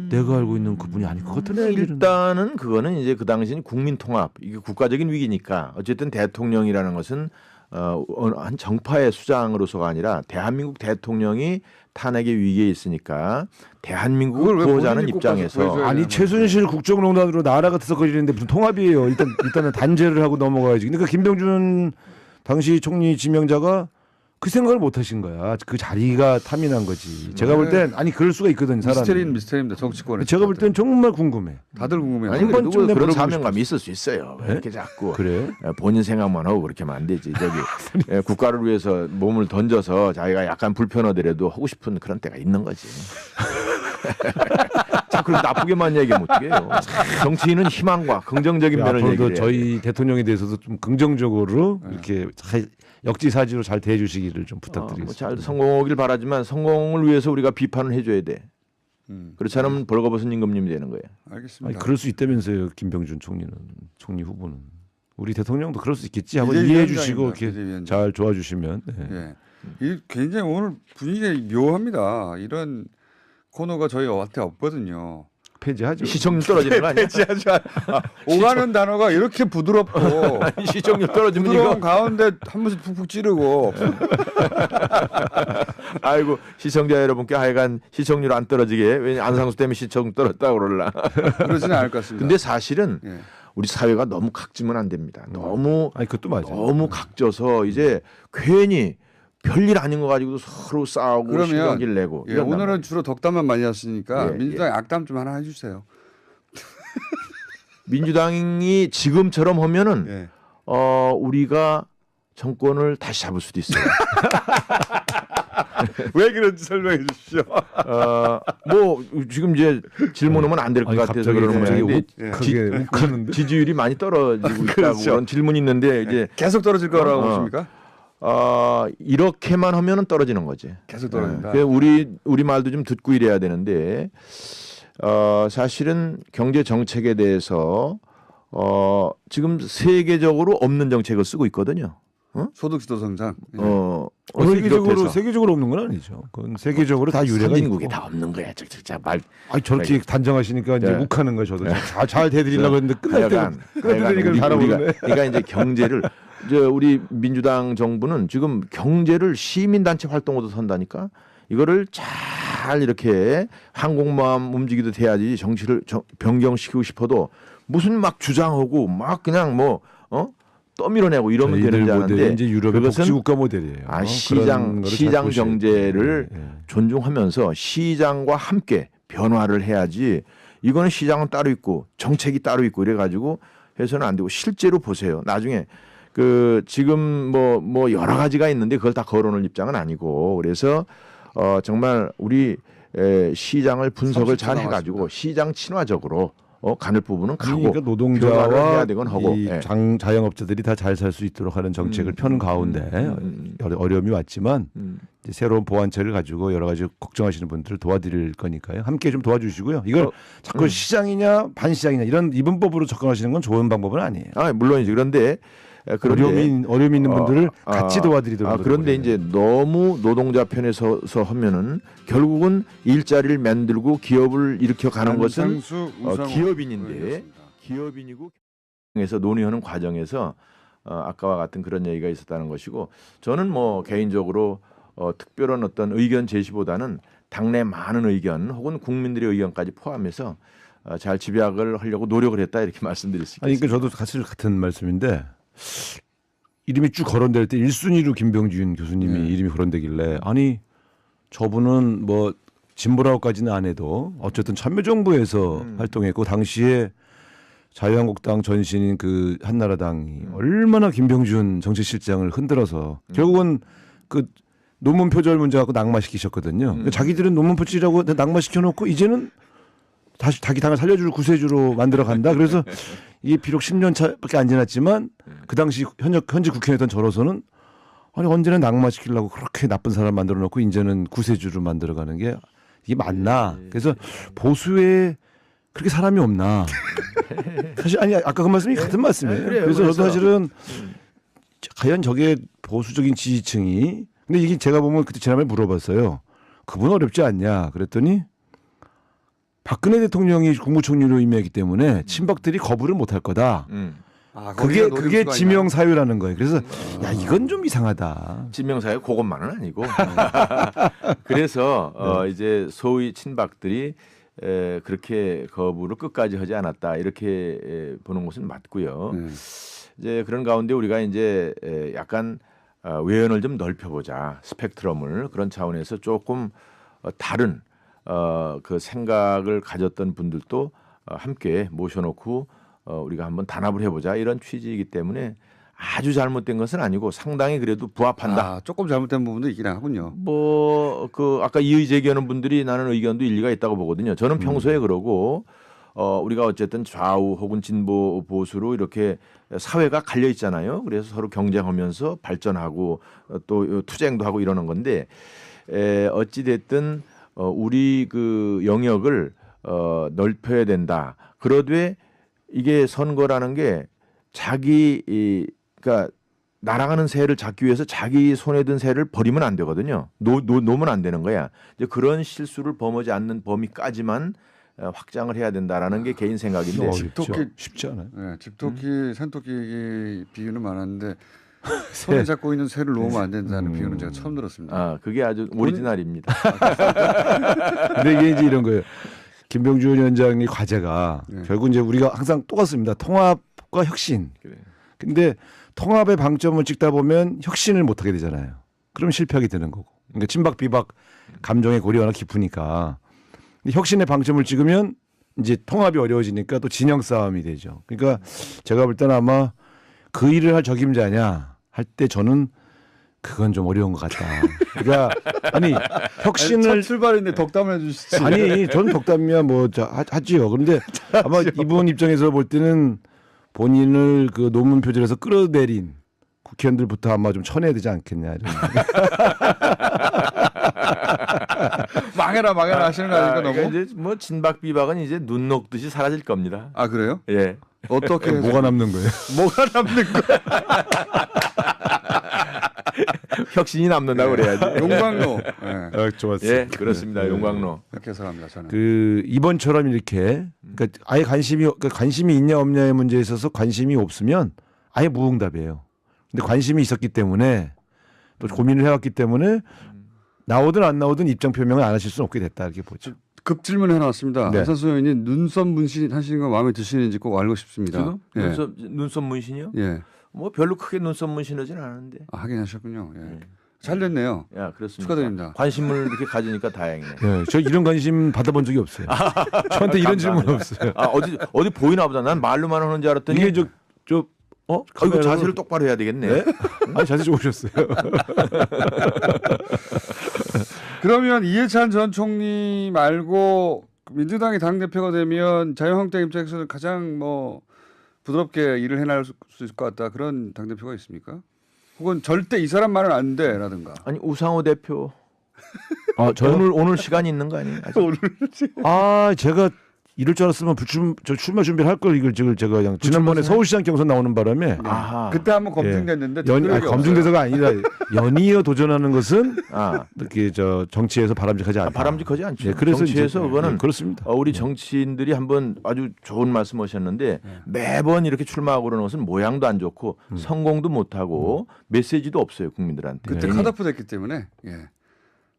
[SPEAKER 2] 내가 알고 있는 그분이 아닐 것 같은데.
[SPEAKER 3] 일단은 그거는 이제 그 당시는 국민 통합 이게 국가적인 위기니까 어쨌든 대통령이라는 것은 한 정파의 수장으로서가 아니라 대한민국 대통령이 탄핵의 위기에 있으니까 대한민국을
[SPEAKER 1] 그걸 왜
[SPEAKER 3] 구호자는
[SPEAKER 1] 본인이 꼭
[SPEAKER 3] 입장에서
[SPEAKER 1] 가서 보여줘야
[SPEAKER 2] 아니
[SPEAKER 1] 되는
[SPEAKER 2] 최순실 국정농단으로 나라가 들썩거리는데 무슨 통합이에요. 일단은 단죄를 하고 넘어가야지. 그러니까 김병준 당시 총리 지명자가 그 생각을 못 하신 거야. 그 자리가 탐이 난 거지. 제가 볼 땐 아니 그럴 수가 있거든 사람이.
[SPEAKER 1] 미스테리입니다. 정치권에.
[SPEAKER 2] 제가 볼 땐 정말 궁금해.
[SPEAKER 1] 다들 궁금해요.
[SPEAKER 3] 아니
[SPEAKER 2] 한
[SPEAKER 3] 그래도
[SPEAKER 2] 번쯤
[SPEAKER 3] 그런
[SPEAKER 2] 물어보고
[SPEAKER 3] 사명감이 있을 수 있어요. 왜 이렇게 자꾸
[SPEAKER 2] 그래?
[SPEAKER 3] 본인 생각만 하고 그렇게 하면 안 되지. 국가를 위해서 몸을 던져서 자기가 약간 불편하더라도 하고 싶은 그런 때가 있는 거지. 자꾸 나쁘게만 얘기하면 어떡해요. 정치인은 희망과 긍정적인 면을
[SPEAKER 2] 앞으로도
[SPEAKER 3] 얘기해요.
[SPEAKER 2] 저희 대통령에 대해서도 좀 긍정적으로 이렇게 잘 역지사지로 잘 대해주시기를 좀 부탁드리겠습니다.
[SPEAKER 3] 잘 성공하길 바라지만 성공을 위해서 우리가 비판을 해줘야 돼. 그렇지 않으면 벌거벗은 임금님이 되는 거예요.
[SPEAKER 1] 알겠습니다.
[SPEAKER 2] 아니, 그럴 수 있다면서요, 김병준 총리 후보는. 우리 대통령도 그럴 수 있겠지 하고
[SPEAKER 1] 비대위원장입니다.
[SPEAKER 2] 이해해 주시고 이렇게
[SPEAKER 1] 비대위원장.
[SPEAKER 2] 잘 도와주시면. 네.
[SPEAKER 1] 예. 이 굉장히 오늘 분위기가 묘합니다. 이런 코너가 저희한테 없거든요.
[SPEAKER 2] 폐지하죠.
[SPEAKER 3] 시청률 떨어지는 거 아니야?
[SPEAKER 1] 오가는 단어가 이렇게 부드럽고
[SPEAKER 3] 시청률 떨어지면
[SPEAKER 1] 부드러운
[SPEAKER 3] 이거
[SPEAKER 1] 가운데 한 번씩 푹푹 찌르고
[SPEAKER 3] 아이고 시청자 여러분께 하여간 시청률 안 떨어지게 왜냐 안상수 때문에 시청 떨어졌다고 그러려.
[SPEAKER 1] 그러지는 않을 것 같습니다.
[SPEAKER 3] 근데 사실은
[SPEAKER 1] 예.
[SPEAKER 3] 우리 사회가 너무 각지면 안 됩니다. 너무
[SPEAKER 2] 아니 그것도 맞아요.
[SPEAKER 3] 너무 각져서 이제 괜히 별일 아닌 거 가지고도 서로 싸우고
[SPEAKER 1] 그러면
[SPEAKER 3] 시각을 내고.
[SPEAKER 1] 예,
[SPEAKER 3] 이런단
[SPEAKER 1] 오늘은
[SPEAKER 3] 말이에요.
[SPEAKER 1] 주로 덕담만 많이 하시니까
[SPEAKER 3] 예,
[SPEAKER 1] 민주당 악담 좀 하나 해주세요.
[SPEAKER 3] 민주당이 지금처럼 하면은
[SPEAKER 1] 예.
[SPEAKER 3] 우리가 정권을 다시 잡을 수도 있어요.
[SPEAKER 1] 왜 그런지 설명해 주십시오.
[SPEAKER 3] 뭐 지금 이제 질문하면 안 될 것
[SPEAKER 2] 아니,
[SPEAKER 3] 같아서
[SPEAKER 2] 갑자기
[SPEAKER 3] 그러는
[SPEAKER 2] 갑자기
[SPEAKER 3] 건데
[SPEAKER 2] 그게 욱하는데.
[SPEAKER 3] 지지율이 많이 떨어지고 있다고
[SPEAKER 1] 그렇죠.
[SPEAKER 3] 그런 질문이 있는데 이제
[SPEAKER 1] 계속 떨어질 거라고 보십니까?
[SPEAKER 3] 이렇게만 하면은 떨어지는 거지.
[SPEAKER 1] 계속 떨어진다.
[SPEAKER 3] 우리 말도 좀 듣고 이래야 되는데 사실은 경제 정책에 대해서 지금 세계적으로 없는 정책을 쓰고 있거든요.
[SPEAKER 1] 소득지도 성장. 예.
[SPEAKER 3] 오늘 비롯해서
[SPEAKER 2] 세계적으로 없는 건 아니죠. 그건 세계적으로 다 유래가
[SPEAKER 3] 선진국에
[SPEAKER 2] 있고.
[SPEAKER 3] 다 없는 거야. 진짜 말.
[SPEAKER 2] 아니 저렇게 단정하시니까 이제
[SPEAKER 3] 네.
[SPEAKER 2] 욱하는 거예요. 저도 잘 대드리려고 했는데 끝날 때 끝내드리니까 알아보네.
[SPEAKER 3] 그러니까 이제 경제를 우리 민주당 정부는 지금 경제를 시민단체 활동으로 선다니까 이거를 잘 이렇게 항공모함 움직이도 돼야지 정치를 변경시키고 싶어도 무슨 막 주장하고 막 그냥 떠밀어내고 이러면 되는 줄 아는데
[SPEAKER 2] 이제 유럽의
[SPEAKER 3] 그것은
[SPEAKER 2] 복지국가 모델이에요.
[SPEAKER 3] 시장 경제를 존중하면서 시장과 함께 변화를 해야지 이거는 시장은 따로 있고 정책이 따로 있고 이래가지고 해서는 안 되고 실제로 보세요. 나중에 지금 뭐 여러 가지가 있는데 그걸 다 거론할 입장은 아니고 그래서 정말 우리 시장을 분석을 잘 해가지고 시장 친화적으로 가는 부분은 가고
[SPEAKER 2] 그러니까
[SPEAKER 3] 변화를
[SPEAKER 2] 노동자와
[SPEAKER 3] 해야 되건 하고
[SPEAKER 2] 이
[SPEAKER 3] 예.
[SPEAKER 2] 자영업자들이 다 잘 살 수 있도록 하는 정책을 펴는 가운데 어려움이 왔지만 이제 새로운 보완책을 가지고 여러 가지 걱정하시는 분들을 도와드릴 거니까요. 함께 좀 도와주시고요. 이걸 자꾸 시장이냐 반시장이냐 이런 이분법으로 접근하시는 건 좋은 방법은 아니에요.
[SPEAKER 3] 물론이지. 그런데
[SPEAKER 2] 어려움이 있는 분들을 같이 도와드리도록
[SPEAKER 3] 그런데 이제 너무 노동자 편에 서서 하면은 결국은 일자리를 만들고 기업을 일으켜 가는 것은 기업인인데 기업인이고 에서 논의하는 과정에서 아까와 같은 그런 얘기가 있었다는 것이고 저는 뭐 개인적으로 특별한 어떤 의견 제시보다는 당내 많은 의견 혹은 국민들의 의견까지 포함해서 잘 집약을 하려고 노력을 했다 이렇게 말씀드릴 수 있겠습니다.
[SPEAKER 2] 아니 그러니까 저도 사실 같은 말씀인데 이름이 쭉 거론될 때 1순위로 김병준 교수님이 이름이 거론되길래 아니 저분은 뭐 진보라고까지는 안 해도 어쨌든 참여정부에서 활동했고 당시에 자유한국당 전신인 그 한나라당이 얼마나 김병준 정치실장을 흔들어서 결국은 그 논문 표절 문제 갖고 낙마시키셨거든요. 그러니까 자기들은 논문 표절이라고 낙마시켜놓고 이제는 다시 자기 당을 살려줄 구세주로 만들어 간다. 그래서 이게 비록 10년 차밖에 안 지났지만 그 당시 현재 국회의원 저로서는 아니 언제나 낙마시키려고 그렇게 나쁜 사람 만들어 놓고 이제는 구세주로 만들어 가는 게 이게 맞나. 그래서 보수에 그렇게 사람이 없나. 사실 아니 아까 그 말씀이 같은 말씀이에요. 그래서 저도 사실은 과연 저게 보수적인 지지층이 근데 이게 제가 보면 그때 지난번에 물어봤어요. 그분 어렵지 않냐. 그랬더니 박근혜 대통령이 국무총리로 임명했기 때문에 친박들이 거부를 못할 거다. 그게 지명 사유라는 거예요. 그래서 야 이건 좀 이상하다.
[SPEAKER 3] 지명 사유 그것만은 아니고. 그래서 이제 소위 친박들이 그렇게 거부를 끝까지 하지 않았다 이렇게 보는 것은 맞고요. 이제 그런 가운데 우리가 이제 약간 외연을 좀 넓혀보자 스펙트럼을 그런 차원에서 조금 다른 그 생각을 가졌던 분들도 함께 모셔놓고 우리가 한번 단합을 해보자 이런 취지이기 때문에 아주 잘못된 것은 아니고 상당히 그래도 부합한다.
[SPEAKER 1] 조금 잘못된 부분도 있긴 하군요.
[SPEAKER 3] 뭐 그 아까 이의 제기하는 분들이 나는 의견도 일리가 있다고 보거든요. 저는 평소에 그러고 우리가 어쨌든 좌우 혹은 진보 보수로 이렇게 사회가 갈려 있잖아요. 그래서 서로 경쟁하면서 발전하고 또 투쟁도 하고 이러는 건데 어찌 됐든 우리 그 영역을 넓혀야 된다. 그러되 이게 선거라는 게 그러니까 날아가는 새를 잡기 위해서 자기 손에 든 새를 버리면 안 되거든요. 놓으면 안 되는 거야. 이제 그런 실수를 범하지 않는 범위까지만 확장을 해야 된다라는 게 개인 생각인데
[SPEAKER 1] 집토끼
[SPEAKER 2] 쉽지 않아요.
[SPEAKER 1] 네, 집토끼, 산토끼 비유는 많았는데 손에 잡고 있는 새를 놓으면 안 된다는 비유는 제가 처음 들었습니다.
[SPEAKER 3] 그게 아주 오리지널입니다.
[SPEAKER 2] 근데 이게 이제 이런 거예요. 김병준 위원장의 과제가
[SPEAKER 1] 네.
[SPEAKER 2] 결국 이제 우리가 항상 똑같습니다. 통합과 혁신.
[SPEAKER 3] 그래.
[SPEAKER 2] 근데 통합의 방점을 찍다 보면 혁신을 못 하게 되잖아요. 그럼 실패하게 되는 거고. 그러니까 친박 비박 감정의 골이 워낙 깊으니까. 근데 혁신의 방점을 찍으면 이제 통합이 어려워지니까 또 진영 싸움이 되죠. 그러니까 제가 볼 때는 아마 그 일을 할 적임자냐 할 때 저는 그건 좀 어려운 것 같다. 그러니까 아니 혁신을
[SPEAKER 1] 첫 출발인데 덕담을 해주시지.
[SPEAKER 2] 아니 저는 덕담이야 뭐 하지요. 그런데 아마 이분 입장에서 볼 때는 본인을 그 논문 표절에서 끌어내린 국회의원들부터 아마 좀 쳐내야 되지 않겠냐. 이런.
[SPEAKER 1] 망해라 하시는 거 아닙니까 너무?
[SPEAKER 3] 그러니까 이제 뭐 진박 비박은 이제 눈 녹듯이 사라질 겁니다.
[SPEAKER 1] 아 그래요?
[SPEAKER 3] 예.
[SPEAKER 1] 어떻게
[SPEAKER 2] 뭐가 남는 거예요?
[SPEAKER 1] 뭐가 남는 거야?
[SPEAKER 3] 혁신이 남는다고 그래야지.
[SPEAKER 1] 용광로. 네.
[SPEAKER 2] 아, 좋았어요.
[SPEAKER 3] 예, 그렇습니다. 용광로.
[SPEAKER 1] 그렇게 해석합니다 저는.
[SPEAKER 2] 그 이번처럼 이렇게 그러니까 아예 관심이 있냐 없냐의 문제에 있어서 관심이 없으면 아예 무응답이에요. 근데 관심이 있었기 때문에 또 고민을 해왔기 때문에 나오든 안 나오든 입장 표명을 안 하실 수는 없게 됐다 이렇게 보죠.
[SPEAKER 1] 급 질문 해놨습니다.
[SPEAKER 2] 네.
[SPEAKER 1] 안산수 의원님 눈썹 문신 하시는 거 마음에 드시는지 꼭 알고 싶습니다.
[SPEAKER 3] 지금
[SPEAKER 1] 예.
[SPEAKER 3] 눈썹 문신이요?
[SPEAKER 1] 예.
[SPEAKER 3] 뭐 별로 크게 눈썹 문신하진 않은데.
[SPEAKER 1] 아, 하긴 하셨군요. 예. 잘 됐네요.
[SPEAKER 3] 야, 그렇습니다.
[SPEAKER 1] 축하드립니다.
[SPEAKER 3] 관심을 이렇게 가지니까 다행이네.
[SPEAKER 2] 네, 저 이런 관심 받아본 적이 없어요. 저한테 이런 질문 없어요.
[SPEAKER 3] 어디 보이나 보다. 난 말로만 하는 줄 알았더니
[SPEAKER 2] 이게 저
[SPEAKER 3] 이거
[SPEAKER 2] 카메라로-
[SPEAKER 3] 자세를 똑바로 해야 되겠네.
[SPEAKER 2] 네? 아니 자세 좋으셨어요.
[SPEAKER 1] 그러면 이해찬 전 총리 말고 민주당이 당대표가 되면 자유한국당 입장에서는 가장 뭐 부드럽게 일을 해나갈 수 있을 것 같다. 그런 당대표가 있습니까? 혹은 절대 이 사람 말은 안 돼라든가.
[SPEAKER 3] 아니 우상호 대표
[SPEAKER 2] 저는
[SPEAKER 3] 오늘 시간이 있는 거 아니에요? 아직?
[SPEAKER 2] 제가 이럴 줄 알았으면 출마 준비를 할 걸 이걸 제가 그냥 지난번에 서울시장 경선 나오는 바람에
[SPEAKER 3] 아하.
[SPEAKER 1] 그때 한번 검증됐는데
[SPEAKER 2] 검증돼서가 아니라 연이어 도전하는 것은
[SPEAKER 3] 아,
[SPEAKER 2] 이렇게 저 정치에서 바람직하지 않다.
[SPEAKER 3] 바람직하지 않죠.
[SPEAKER 2] 네, 그래서
[SPEAKER 3] 정치에서
[SPEAKER 2] 이제,
[SPEAKER 3] 그거는
[SPEAKER 2] 그렇습니다.
[SPEAKER 3] 우리 정치인들이 한번 아주 좋은 말씀하셨는데 매번 이렇게 출마하고 그러는 것은 모양도 안 좋고 성공도 못하고 메시지도 없어요 국민들한테.
[SPEAKER 1] 그때 컷오프 됐기 때문에 예.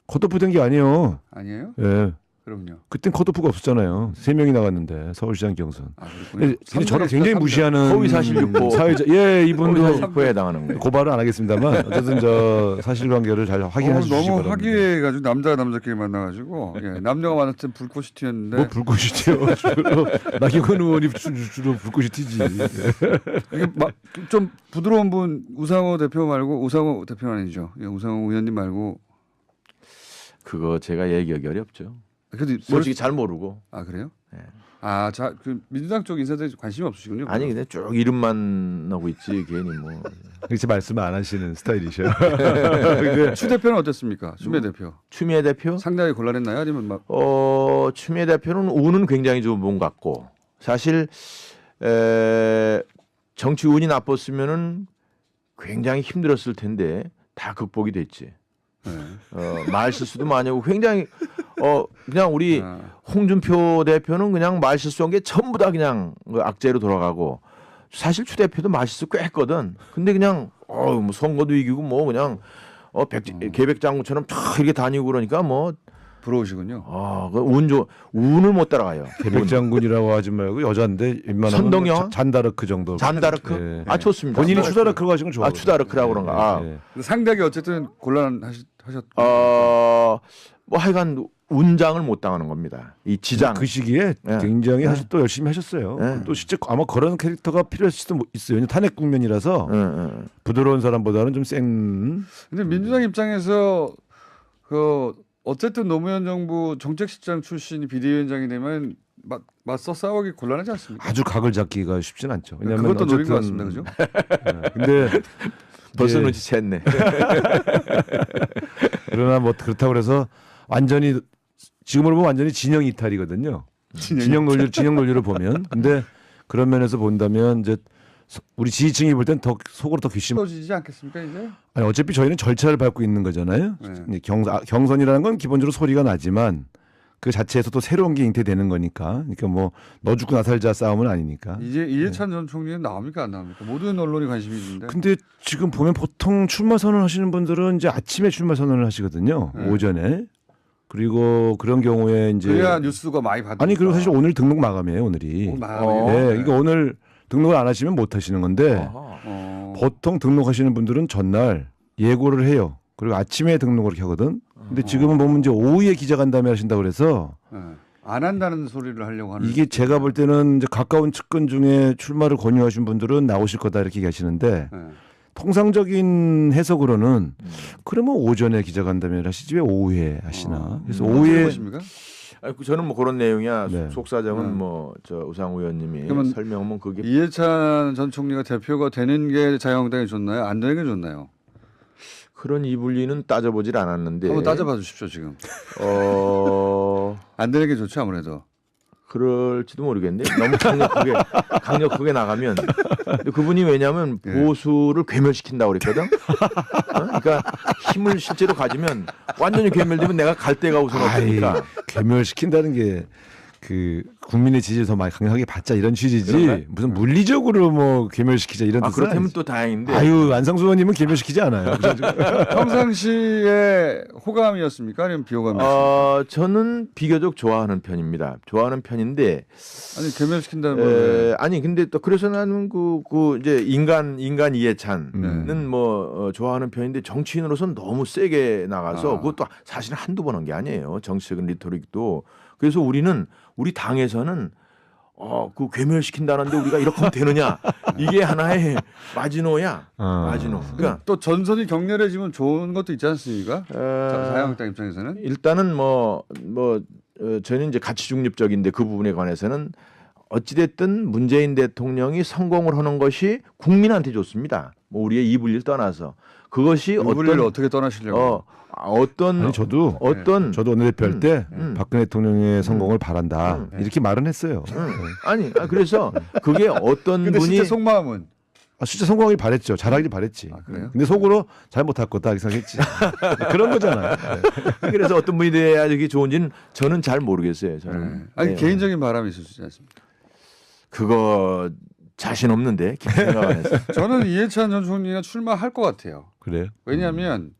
[SPEAKER 2] 컷오프 된 게 아니에요.
[SPEAKER 1] 아니에요?
[SPEAKER 2] 예.
[SPEAKER 1] 그럼요.
[SPEAKER 2] 그땐 컷오프가 없었잖아요. 3명이 나갔는데 서울시장 경선.
[SPEAKER 1] 아, 그렇군요.
[SPEAKER 2] 근데 저를 굉장히 무시하는
[SPEAKER 3] 허위 사실 유포.
[SPEAKER 2] 사회자. 예, 이분도
[SPEAKER 3] 후에 해당하는 거예요.
[SPEAKER 2] 고발은 안 하겠습니다만 어쨌든 저 사실관계를 잘 확인해 주시기
[SPEAKER 1] 너무
[SPEAKER 2] 바랍니다.
[SPEAKER 1] 화기애애가지고 남자가 남자끼리 만나가지고 예, 남녀가 만났을 땐 불꽃이 튀었는데
[SPEAKER 2] 뭐 불꽃이 튀어 주로 나경원 의원이 주로 불꽃이 튀지.
[SPEAKER 1] 이게 좀 부드러운 분 우상호 대표 말고 우상호 대표는 아니죠. 예, 우상호 의원님 말고
[SPEAKER 3] 그거 제가 얘기하기 어렵죠.
[SPEAKER 1] 그래도
[SPEAKER 3] 솔직히 잘 모르고.
[SPEAKER 1] 아 그래요?
[SPEAKER 3] 네.
[SPEAKER 1] 그 민주당 쪽 인사들이 관심이 없으시군요.
[SPEAKER 3] 아니 근데 쭉 이름만 나오고 있지 괜히 뭐.
[SPEAKER 2] 그렇게 말씀 안 하시는 스타일이셔.
[SPEAKER 1] 추 대표는 어땠습니까? 추미애 대표
[SPEAKER 3] 추미애 대표?
[SPEAKER 1] 상당히 곤란했나요? 아니면 막
[SPEAKER 3] 추미애 대표는 운은 굉장히 좋은 분 같고 사실 정치 운이 나빴으면은 굉장히 힘들었을 텐데 다 극복이 됐지. 말 실수도 많이 하고 굉장히 그냥 우리 홍준표 대표는 그냥 말 실수한 게 전부 다 그냥 악재로 돌아가고 사실 추 대표도 말 실수 꽤 했거든. 근데 그냥 뭐 선거도 이기고 뭐 그냥 계백장군처럼 쫙 이렇게 다니고 그러니까 뭐
[SPEAKER 1] 부러우시군요.
[SPEAKER 3] 운을 못 따라가요.
[SPEAKER 2] 계백장군이라고 하지 말고 여자인데 웬만하면
[SPEAKER 3] 선동여?
[SPEAKER 2] 잔다르크 정도.
[SPEAKER 3] 잔다르크?
[SPEAKER 2] 예.
[SPEAKER 3] 좋습니다.
[SPEAKER 2] 본인이 추다르크라고 하시는 건 좋아요.
[SPEAKER 3] 추다르크라고 그런가.
[SPEAKER 1] 근데 상대하기 어쨌든 곤란하셨.
[SPEAKER 3] 뭐 하여간 운장을 못 당하는 겁니다. 이 지장.
[SPEAKER 2] 그 시기에
[SPEAKER 3] 네.
[SPEAKER 2] 굉장히
[SPEAKER 3] 네.
[SPEAKER 2] 또 열심히 하셨어요.
[SPEAKER 3] 네.
[SPEAKER 2] 또 실제 아마 그런 캐릭터가 필요할 수도 있어요. 왜냐면 탄핵 국면이라서 부드러운 사람보다는 좀 센.
[SPEAKER 1] 근데 민주당 입장에서 어쨌든 노무현 정부 정책실장 출신이 비대위원장이 되면 맞서 싸우기 곤란하지 않습니까?
[SPEAKER 2] 아주 각을 잡기가 쉽진 않죠. 왜냐하면
[SPEAKER 1] 그것도 노린 것
[SPEAKER 2] 어쨌든
[SPEAKER 1] 같습니다, 그죠?
[SPEAKER 2] 근데
[SPEAKER 3] 벌써
[SPEAKER 2] 이제
[SPEAKER 3] 눈치챘네.
[SPEAKER 2] 그러나 뭐 그렇다고 해서 완전히 지금으로 보면 완전히 진영 이탈이거든요. 진영 논리를 보면. 근데 그런 면에서 본다면 이제 우리 지지층이 볼 땐 더 속으로 더 괘씸.
[SPEAKER 1] 떨어지지 않겠습니까 이제?
[SPEAKER 2] 아니 어차피 저희는 절차를 밟고 있는 거잖아요.
[SPEAKER 1] 네.
[SPEAKER 2] 경선이라는 건 기본적으로 소리가 나지만 그 자체에서 또 새로운 게 잉태되는 거니까. 그러니까 뭐 너 죽고 나 살자 싸움은 아니니까.
[SPEAKER 1] 이제 이해찬 전 총리는 나옵니까 안 나옵니까? 모든 언론이 관심이 있는데.
[SPEAKER 2] 근데 지금 보면 보통 출마 선언하시는 분들은 이제 아침에 출마 선언을 하시거든요.
[SPEAKER 1] 네.
[SPEAKER 2] 오전에. 그리고 그런 경우에 이제
[SPEAKER 1] 그래야 뉴스가 많이 받으니까.
[SPEAKER 2] 아니 그리고 사실 오늘 등록 마감이에요 오늘이.
[SPEAKER 1] 마감이에요?
[SPEAKER 2] 네, 그러니까 오늘 등록을 안 하시면 못 하시는 건데 보통 등록하시는 분들은 전날 예고를 해요. 그리고 아침에 등록을 이렇게 하거든. 근데 지금은 보면 이제 오후에 기자간담회 하신다고 그래서
[SPEAKER 1] 네. 안 한다는 소리를 하려고 하는.
[SPEAKER 2] 이게 제가 볼 때는 이제 가까운 측근 중에 출마를 권유하신 분들은 나오실 거다 이렇게 얘기하시는데
[SPEAKER 1] 네.
[SPEAKER 2] 통상적인 해석으로는 그러면 오전에 기자간담회를 하시지 왜 오후에 하시나. 그래서
[SPEAKER 1] 어떻게
[SPEAKER 2] 오후에
[SPEAKER 1] 보십니까?
[SPEAKER 3] 아니, 저는 뭐 그런 내용이야.
[SPEAKER 2] 네.
[SPEAKER 3] 속사정은 뭐 저 우상호 의원님이
[SPEAKER 1] 그러면
[SPEAKER 3] 설명하면 그게
[SPEAKER 1] 이해찬 전 총리가 대표가 되는 게 자유한국당이 좋나요? 안 되는 게 좋나요?
[SPEAKER 3] 그런 이분리는 따져보질 않았는데.
[SPEAKER 1] 한번 따져봐 주십시오 지금. 안 되는 게 좋죠 아무래도.
[SPEAKER 3] 그럴지도 모르겠네. 너무 강력하게 나가면. 근데 그분이 왜냐하면
[SPEAKER 1] 예.
[SPEAKER 3] 보수를 괴멸시킨다고 그랬거든. 그러니까 힘을 실제로 가지면 완전히 괴멸되면 내가 갈 데가 우선 없으니까.
[SPEAKER 2] 괴멸시킨다는 게 그 국민의 지지를 더 많이 강력하게 받자 이런 취지지
[SPEAKER 3] 그런가요?
[SPEAKER 2] 무슨 물리적으로 뭐 괴멸시키자 이런 뜻은
[SPEAKER 3] 그렇다면
[SPEAKER 2] 아니지.
[SPEAKER 3] 또 다행인데.
[SPEAKER 2] 아유 안상수 의원님은 괴멸시키지 않아요.
[SPEAKER 1] 평상시에 호감이었습니까? 아니면 비호감이었습니까?
[SPEAKER 3] 저는 비교적 좋아하는 편입니다. 좋아하는 편인데.
[SPEAKER 1] 아니 괴멸시킨다는 건
[SPEAKER 3] 아니 근데 또 그래서 나는 그 이제 인간 이해찬은
[SPEAKER 1] 네.
[SPEAKER 3] 뭐 좋아하는 편인데 정치인으로서는 너무 세게 나가서
[SPEAKER 1] 아.
[SPEAKER 3] 그것도 사실은 한두 번 한 게 아니에요. 정치적인 리토릭도. 그래서 우리 당에서는 그 괴멸시킨다는데 우리가 이렇게 하면 되느냐 이게 하나의 마지노야. 마지노. 그러니까
[SPEAKER 1] 또 전선이 격렬해지면 좋은 것도 있지 않습니까? 자유한국당 입장에서는
[SPEAKER 3] 일단은 저는 이제 가치 중립적인데 그 부분에 관해서는 어찌됐든 문재인 대통령이 성공을 하는 것이 국민한테 좋습니다. 뭐 우리의 이불리를 떠나서 그것이
[SPEAKER 1] 이불리를 어떻게 떠나시려고?
[SPEAKER 2] 아니 저도 원내대표 할 때 박근혜 대통령의 성공을 바란다 이렇게 말은 했어요.
[SPEAKER 3] 아니 그래서 그게 어떤
[SPEAKER 1] 근데
[SPEAKER 3] 분이
[SPEAKER 1] 진짜 속마음은
[SPEAKER 2] 진짜 성공하길 바랬죠. 잘하길 바랬지.
[SPEAKER 1] 그래요?
[SPEAKER 2] 근데 속으로 잘 못할 거다 이렇게 생각했지. 그런 거잖아요.
[SPEAKER 3] 그래서 어떤 분이 돼야 이게 좋은지는 저는 잘 모르겠어요. 저는.
[SPEAKER 1] 아니
[SPEAKER 3] 네.
[SPEAKER 1] 개인적인 바람이 있을 수 있지 않습니까?
[SPEAKER 3] 그거 자신 없는데 깊이 생각 안 했어요.
[SPEAKER 1] 저는 이해찬 전 총리가 출마할 것 같아요.
[SPEAKER 2] 그래요?
[SPEAKER 1] 왜냐하면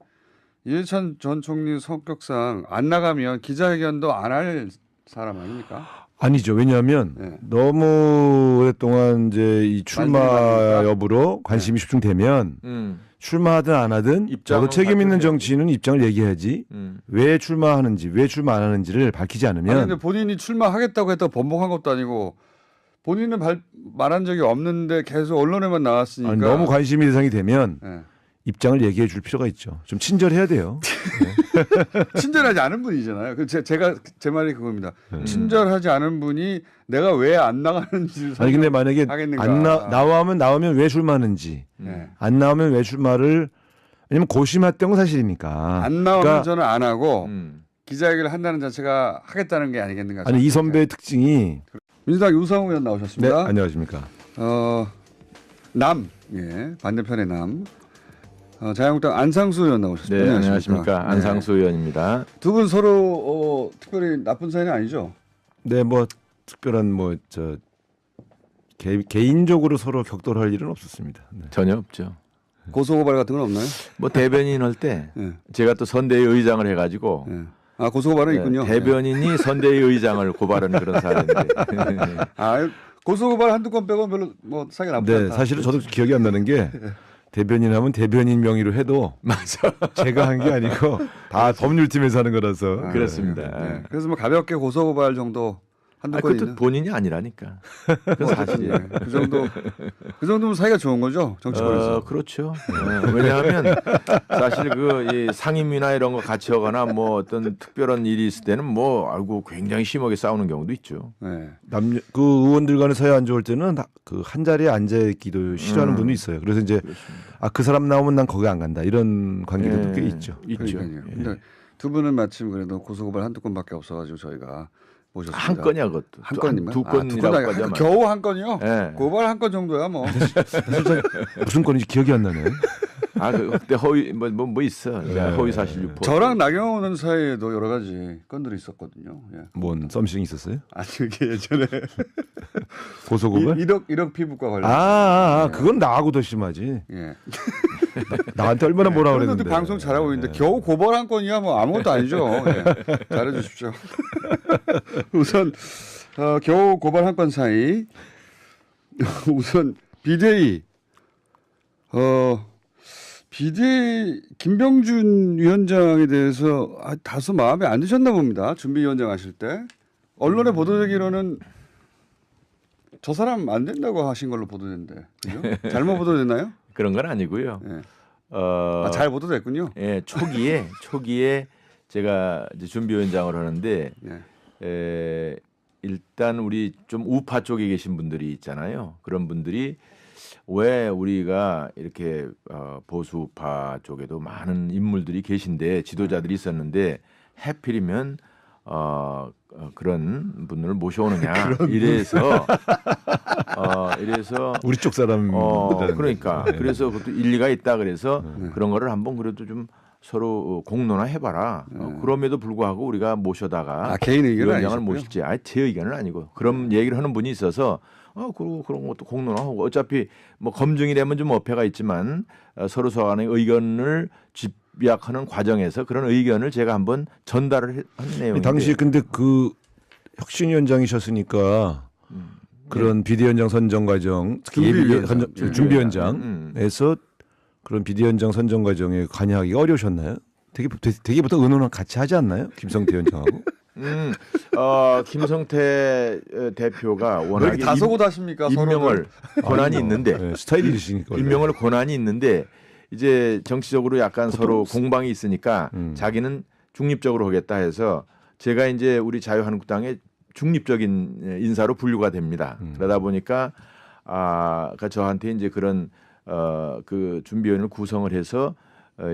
[SPEAKER 1] 이해찬 전 총리 성격상 안 나가면 기자회견도 안 할 사람 아닙니까?
[SPEAKER 2] 아니죠. 왜냐하면
[SPEAKER 1] 네.
[SPEAKER 2] 너무 오랫동안 이제 이 출마
[SPEAKER 1] 관심이
[SPEAKER 2] 여부로 관심이 집중되면 출마하든 안 하든
[SPEAKER 3] 입장은
[SPEAKER 2] 저도 책임 있는
[SPEAKER 3] 발표해야지.
[SPEAKER 2] 정치인은 입장을 얘기해야지 왜 출마하는지 왜 출마 안 하는지를 밝히지
[SPEAKER 1] 아니
[SPEAKER 2] 않으면
[SPEAKER 1] 근데 본인이 출마하겠다고 했다고 번복한 것도 아니고 본인은 말한 적이 없는데 계속 언론에만 나왔으니까
[SPEAKER 2] 아니, 너무 관심이 대상이 되면
[SPEAKER 1] 네.
[SPEAKER 2] 입장을 얘기해 줄 필요가 있죠. 좀 친절해야 돼요.
[SPEAKER 1] 친절하지 않은 분이잖아요. 제가 제 말이 그겁니다. 친절하지 않은 분이 내가 왜 안 나가는지를
[SPEAKER 2] 아니 근데 만약에
[SPEAKER 1] 하겠는가.
[SPEAKER 2] 안 나오면 왜 출마하는지
[SPEAKER 1] 네.
[SPEAKER 2] 안 나오면 왜 출마를 왜냐면 고심했던 건 사실이니까.
[SPEAKER 1] 안 나오면
[SPEAKER 2] 그러니까
[SPEAKER 1] 저는 안 하고 기자회견을 한다는 자체가 하겠다는 게 아니겠는가.
[SPEAKER 2] 아니 이 선배의 특징이
[SPEAKER 1] 민주당 유상호 의원
[SPEAKER 2] 네,
[SPEAKER 1] 나오셨습니다.
[SPEAKER 2] 안녕하십니까.
[SPEAKER 1] 반대편의 남. 자유한국당 안상수 의원 나오셨습니다.
[SPEAKER 3] 네, 안녕하십니까. 안상수 의원입니다.
[SPEAKER 1] 두 분 서로 특별히 나쁜 사이는 아니죠?
[SPEAKER 2] 네, 뭐 특별한 뭐 저 개인적으로 서로 격돌할 일은 없었습니다. 네.
[SPEAKER 3] 전혀 없죠.
[SPEAKER 1] 고소고발 같은 건 없나요?
[SPEAKER 3] 뭐 대변인 할 때
[SPEAKER 1] 네.
[SPEAKER 3] 제가 또 선대위 의장을 해가지고
[SPEAKER 1] 네. 고소고발은 있군요.
[SPEAKER 3] 대변인이 선대위 의장을 고발하는 그런 사례인데.
[SPEAKER 1] 고소고발 한두 건 빼고 별로 뭐 사기 나쁘지
[SPEAKER 2] 네,
[SPEAKER 1] 않다.
[SPEAKER 2] 사실은 저도 기억이 안 나는 게 대변인 하면 대변인 명의로 해도
[SPEAKER 3] 맞아.
[SPEAKER 2] 제가 한 게 아니고 다 법률팀에서 하는 거라서
[SPEAKER 3] 그렇습니다.
[SPEAKER 1] 네. 그래서 뭐 가볍게 고소고발 정도 한두
[SPEAKER 3] 아,
[SPEAKER 1] 건
[SPEAKER 3] 그것도
[SPEAKER 1] 있는.
[SPEAKER 3] 본인이 아니라니까. 그건 사실이에요.
[SPEAKER 1] 예, 그 정도면 사이가 좋은 거죠 정치권에서.
[SPEAKER 3] 그렇죠. 네, 왜냐하면 사실 이 상임위나 이런 거 같이 하거나 뭐 어떤 특별한 일이 있을 때는 뭐 알고 굉장히 심하게 싸우는 경우도 있죠.
[SPEAKER 1] 네.
[SPEAKER 2] 그 의원들 간에 사이 안 좋을 때는 그 한 자리에 앉아 있기도 싫어하는 분도 있어요. 그래서 이제 그 사람 나오면 난 거기 안 간다 이런 관계도 꽤 있죠.
[SPEAKER 3] 있죠.
[SPEAKER 1] 그러니까요. 근데 두 분은 마침 그래도 고소고발 한두 건밖에 없어가지고 저희가 모셨습니다.
[SPEAKER 3] 한 건이야 그것도.
[SPEAKER 1] 한 건이면
[SPEAKER 3] 두 건이라고 하자면.
[SPEAKER 1] 겨우 한 건이요?
[SPEAKER 3] 예.
[SPEAKER 1] 고발 한 건 정도야 뭐.
[SPEAKER 2] 무슨 건인지 기억이 안 나네.
[SPEAKER 3] 그때 허위 뭐 있어. 허위 사실 유포.
[SPEAKER 1] 저랑 나경원 사이에도 여러 가지 건들이 있었거든요. 예.
[SPEAKER 2] 뭔 썸씽 있었어요?
[SPEAKER 1] 아니 그게 예전에
[SPEAKER 2] 고소고발?
[SPEAKER 1] 1억 피부과 관련.
[SPEAKER 2] 그건 나하고 더 심하지.
[SPEAKER 1] 예.
[SPEAKER 2] 나한테 얼마나 뭐라
[SPEAKER 1] 그런데도
[SPEAKER 2] 그랬는데.
[SPEAKER 1] 방송 잘하고 있는데 겨우 고발 한 건이야 뭐 아무것도 아니죠. 예. 잘해주십시오. 우선 겨우 고발 한 건 사이 우선 비대위 비대위 김병준 위원장에 대해서 다소 마음에 안 드셨나 봅니다. 준비위원장 하실 때 언론에 보도되기로는 저 사람 안 된다고 하신 걸로 보도됐는데 그죠? 잘못 보도됐나요?
[SPEAKER 3] 그런 건 아니고요.
[SPEAKER 1] 예.
[SPEAKER 3] 어,
[SPEAKER 1] 잘 보도됐군요.
[SPEAKER 3] 예, 초기에 제가 이제 준비위원장을 하는데
[SPEAKER 1] 예.
[SPEAKER 3] 일단 우리 좀 우파 쪽에 계신 분들이 있잖아요. 그런 분들이 왜 우리가 이렇게 보수파 쪽에도 많은 인물들이 계신데 지도자들이 있었는데 해필이면 그런 분을 모셔오느냐 이래서
[SPEAKER 2] 우리 쪽 사람
[SPEAKER 3] 그러니까 그래서 그것도 일리가 있다 그래서 그런 거를 한번 그래도 좀 서로 공론화해봐라. 그럼에도 불구하고 우리가 모셔다가
[SPEAKER 1] 개인 의견은
[SPEAKER 3] 위원장을
[SPEAKER 1] 아니셨고요?
[SPEAKER 3] 모실지 제 의견은 아니고 그런 얘기를 하는 분이 있어서 그런 것도 공론화하고 어차피 뭐 검증이 되면 좀 어폐가 있지만 서로 간의 의견을 집약하는 과정에서 그런 의견을 제가 한번 전달을 한 내용인데
[SPEAKER 2] 당시 근데 그 혁신위원장이셨으니까 그런 비대위원장 선정 과정, 특히 준비위원장에서 그런 비대위원장 선정 과정에 관여하기가 어려우셨나요? 되게 보통 의논을 같이 하지 않나요? 김성태 위원장하고.
[SPEAKER 3] 김성태 대표가
[SPEAKER 1] 왜
[SPEAKER 3] 워낙에
[SPEAKER 1] 이렇게 다소곳하십니까?
[SPEAKER 3] 임명을 권한이 있는데
[SPEAKER 2] 네, 스타일이시니까.
[SPEAKER 3] 임명을 권한이 있는데 이제 정치적으로 약간 서로 공방이 있으니까 자기는 중립적으로 하겠다 해서 제가 이제 우리 자유한국당의 중립적인 인사로 분류가 됩니다. 그러다 보니까 그러니까 저한테 이제 그런 그 준비위원을 구성을 해서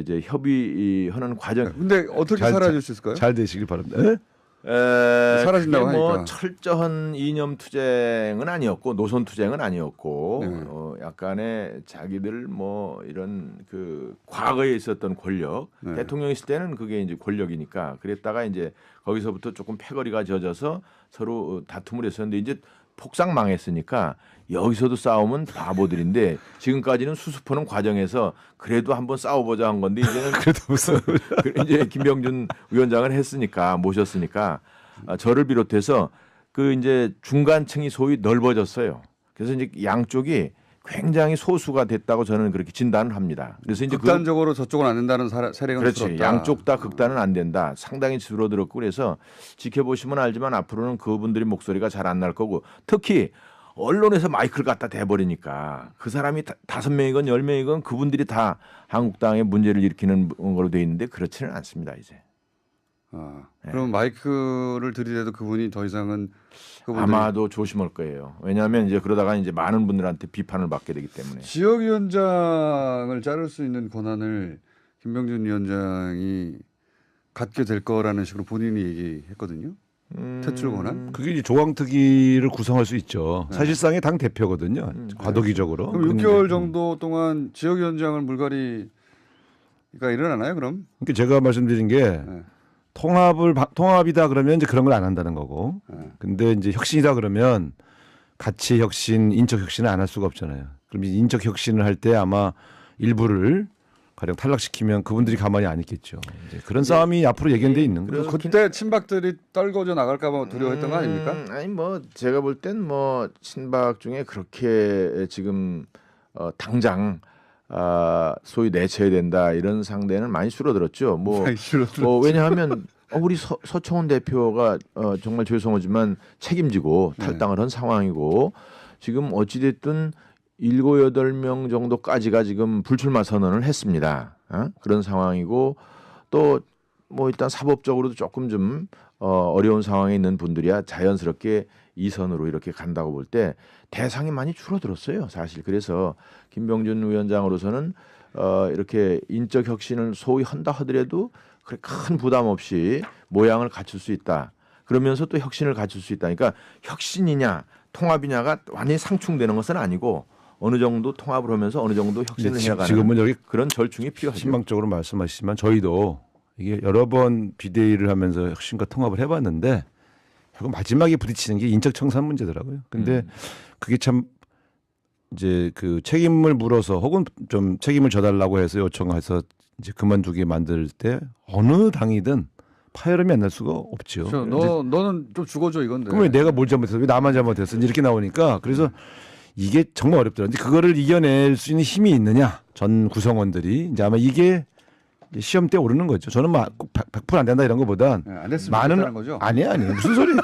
[SPEAKER 3] 이제 협의하는 과정.
[SPEAKER 1] 근데 어떻게 사라질 수 있을까요?
[SPEAKER 2] 잘 되시길 바랍니다. 네?
[SPEAKER 1] 사라진다고
[SPEAKER 3] 그게 뭐
[SPEAKER 1] 하니까.
[SPEAKER 3] 철저한 이념 투쟁은 아니었고 노선 투쟁은 아니었고
[SPEAKER 1] 네.
[SPEAKER 3] 약간의 자기들 뭐 이런 그 과거에 있었던 권력
[SPEAKER 1] 네.
[SPEAKER 3] 대통령 있을 때는 그게 이제 권력이니까 그랬다가 이제 거기서부터 조금 패거리가 져져서 서로 다툼을 했었는데 이제 폭삭 망했으니까 여기서도 싸우면 바보들인데 지금까지는 수습하는 과정에서 그래도 한번 싸워보자 한 건데 이제는
[SPEAKER 2] 그래도 무슨
[SPEAKER 3] 이제 김병준 위원장을 했으니까 모셨으니까 저를 비롯해서 그 이제 중간층이 소위 넓어졌어요. 그래서 이제 양쪽이 굉장히 소수가 됐다고 저는 그렇게 진단을 합니다. 그래서 이제
[SPEAKER 1] 극단적으로 저쪽은 안 된다는 세력은
[SPEAKER 3] 그렇지.
[SPEAKER 1] 줄었다.
[SPEAKER 3] 양쪽 다 극단은 안 된다. 상당히 줄어들었고 그래서 지켜보시면 알지만 앞으로는 그분들이 목소리가 잘 안 날 거고 특히 언론에서 마이크를 갖다 대버리니까 그 사람이 5명이건 10명이건 그분들이 다 한국당에 문제를 일으키는 걸로 돼 있는데 그렇지는 않습니다 이제.
[SPEAKER 1] 그럼 마이크를 들이대도 그분이 더 이상은
[SPEAKER 3] 아마도 조심할 거예요. 왜냐하면 이제 그러다가 이제 많은 분들한테 비판을 받게 되기 때문에.
[SPEAKER 1] 지역위원장을 자를 수 있는 권한을 김병준 위원장이 갖게 될 거라는 식으로 본인이 얘기했거든요. 퇴출 권한.
[SPEAKER 2] 그게 이제 조강특위를 구성할 수 있죠. 사실상의 당 대표거든요. 과도기적으로.
[SPEAKER 1] 그럼 6개월 정도 동안 지역위원장을 물갈이가 일어나나요? 그럼?
[SPEAKER 2] 그러니까 제가 말씀드린 게 통합이다 그러면 이제 그런 걸 안 한다는 거고. 근데 이제 혁신이다 그러면 가치 혁신, 인적 혁신을 안 할 수가 없잖아요. 그럼 인적 혁신을 할 때 아마 일부를 가령 탈락시키면 그분들이 가만히 안 있겠죠. 이제 그런 싸움이 앞으로 예견돼 있는 거예요.
[SPEAKER 1] 그때 친박들이 떨궈져 나갈까봐 두려워했던 거 아닙니까?
[SPEAKER 3] 아니 뭐 제가 볼 땐 뭐 친박 중에 그렇게 지금 당장 소위 내쳐야 된다 이런 상대는 많이 줄어들었죠. 뭐 왜냐하면 우리 서청원 대표가 정말 죄송하지만 책임지고
[SPEAKER 1] 네.
[SPEAKER 3] 탈당을 한 상황이고 지금 어찌됐든 7, 8명 정도까지가 지금 불출마 선언을 했습니다. 그런 상황이고 또 뭐 일단 사법적으로도 조금 좀 어려운 상황에 있는 분들이야 자연스럽게 이 선으로 이렇게 간다고 볼 때 대상이 많이 줄어들었어요. 사실 그래서 김병준 위원장으로서는 이렇게 인적 혁신을 소위 한다 하더라도 그렇게 큰 부담 없이 모양을 갖출 수 있다. 그러면서 또 혁신을 갖출 수 있다. 그러니까 혁신이냐 통합이냐가 완전히 상충되는 것은 아니고 어느 정도 통합을 하면서 어느 정도 혁신을 해가는
[SPEAKER 2] 지금은 여기
[SPEAKER 3] 그런 절충이 필요하죠.
[SPEAKER 2] 신망적으로 말씀하시지만 저희도 이게 여러 번 비대위를 하면서 혁신과 통합을 해봤는데 결국 마지막에 부딪히는 게 인적 청산 문제더라고요. 근데 그게 참 이제 그 책임을 물어서 혹은 좀 책임을 져달라고 해서 요청해서 이제 그만두게 만들 때 어느 당이든 파열음이 안 날 수가 없죠.
[SPEAKER 1] 그렇죠. 너는 좀 죽어줘 이건데.
[SPEAKER 2] 그럼 왜 내가 뭘 잘못했어? 왜 나만 잘못했어? 이렇게 나오니까 그래서 이게 정말 어렵더라고요. 근데 그거를 이겨낼 수 있는 힘이 있느냐? 전 구성원들이 이제 아마 이게 시험 때 오르는 거죠. 저는 막 100%안 된다 이런 거보단
[SPEAKER 1] 안 됐으면 좋겠다는 거죠.
[SPEAKER 2] 아니에요. 무슨 소리예요?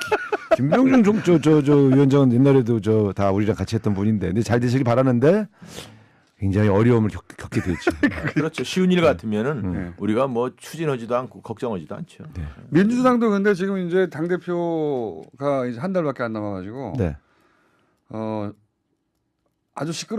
[SPEAKER 2] 김병준 저 위원장은 옛날에도 저 다 우리랑 같이 했던 분인데 근데 잘 되시길 바라는데 굉장히 어려움을 겪게 되죠.
[SPEAKER 3] 그렇죠. 쉬운 일 같으면은
[SPEAKER 1] 네.
[SPEAKER 3] 우리가 뭐 추진하지도 않고 걱정하지도 않죠.
[SPEAKER 2] 네.
[SPEAKER 1] 민주당도 근데 지금 이제 당 대표가 이제 한 달밖에 안 남아가지고
[SPEAKER 2] 네.
[SPEAKER 1] 아주 시끄러.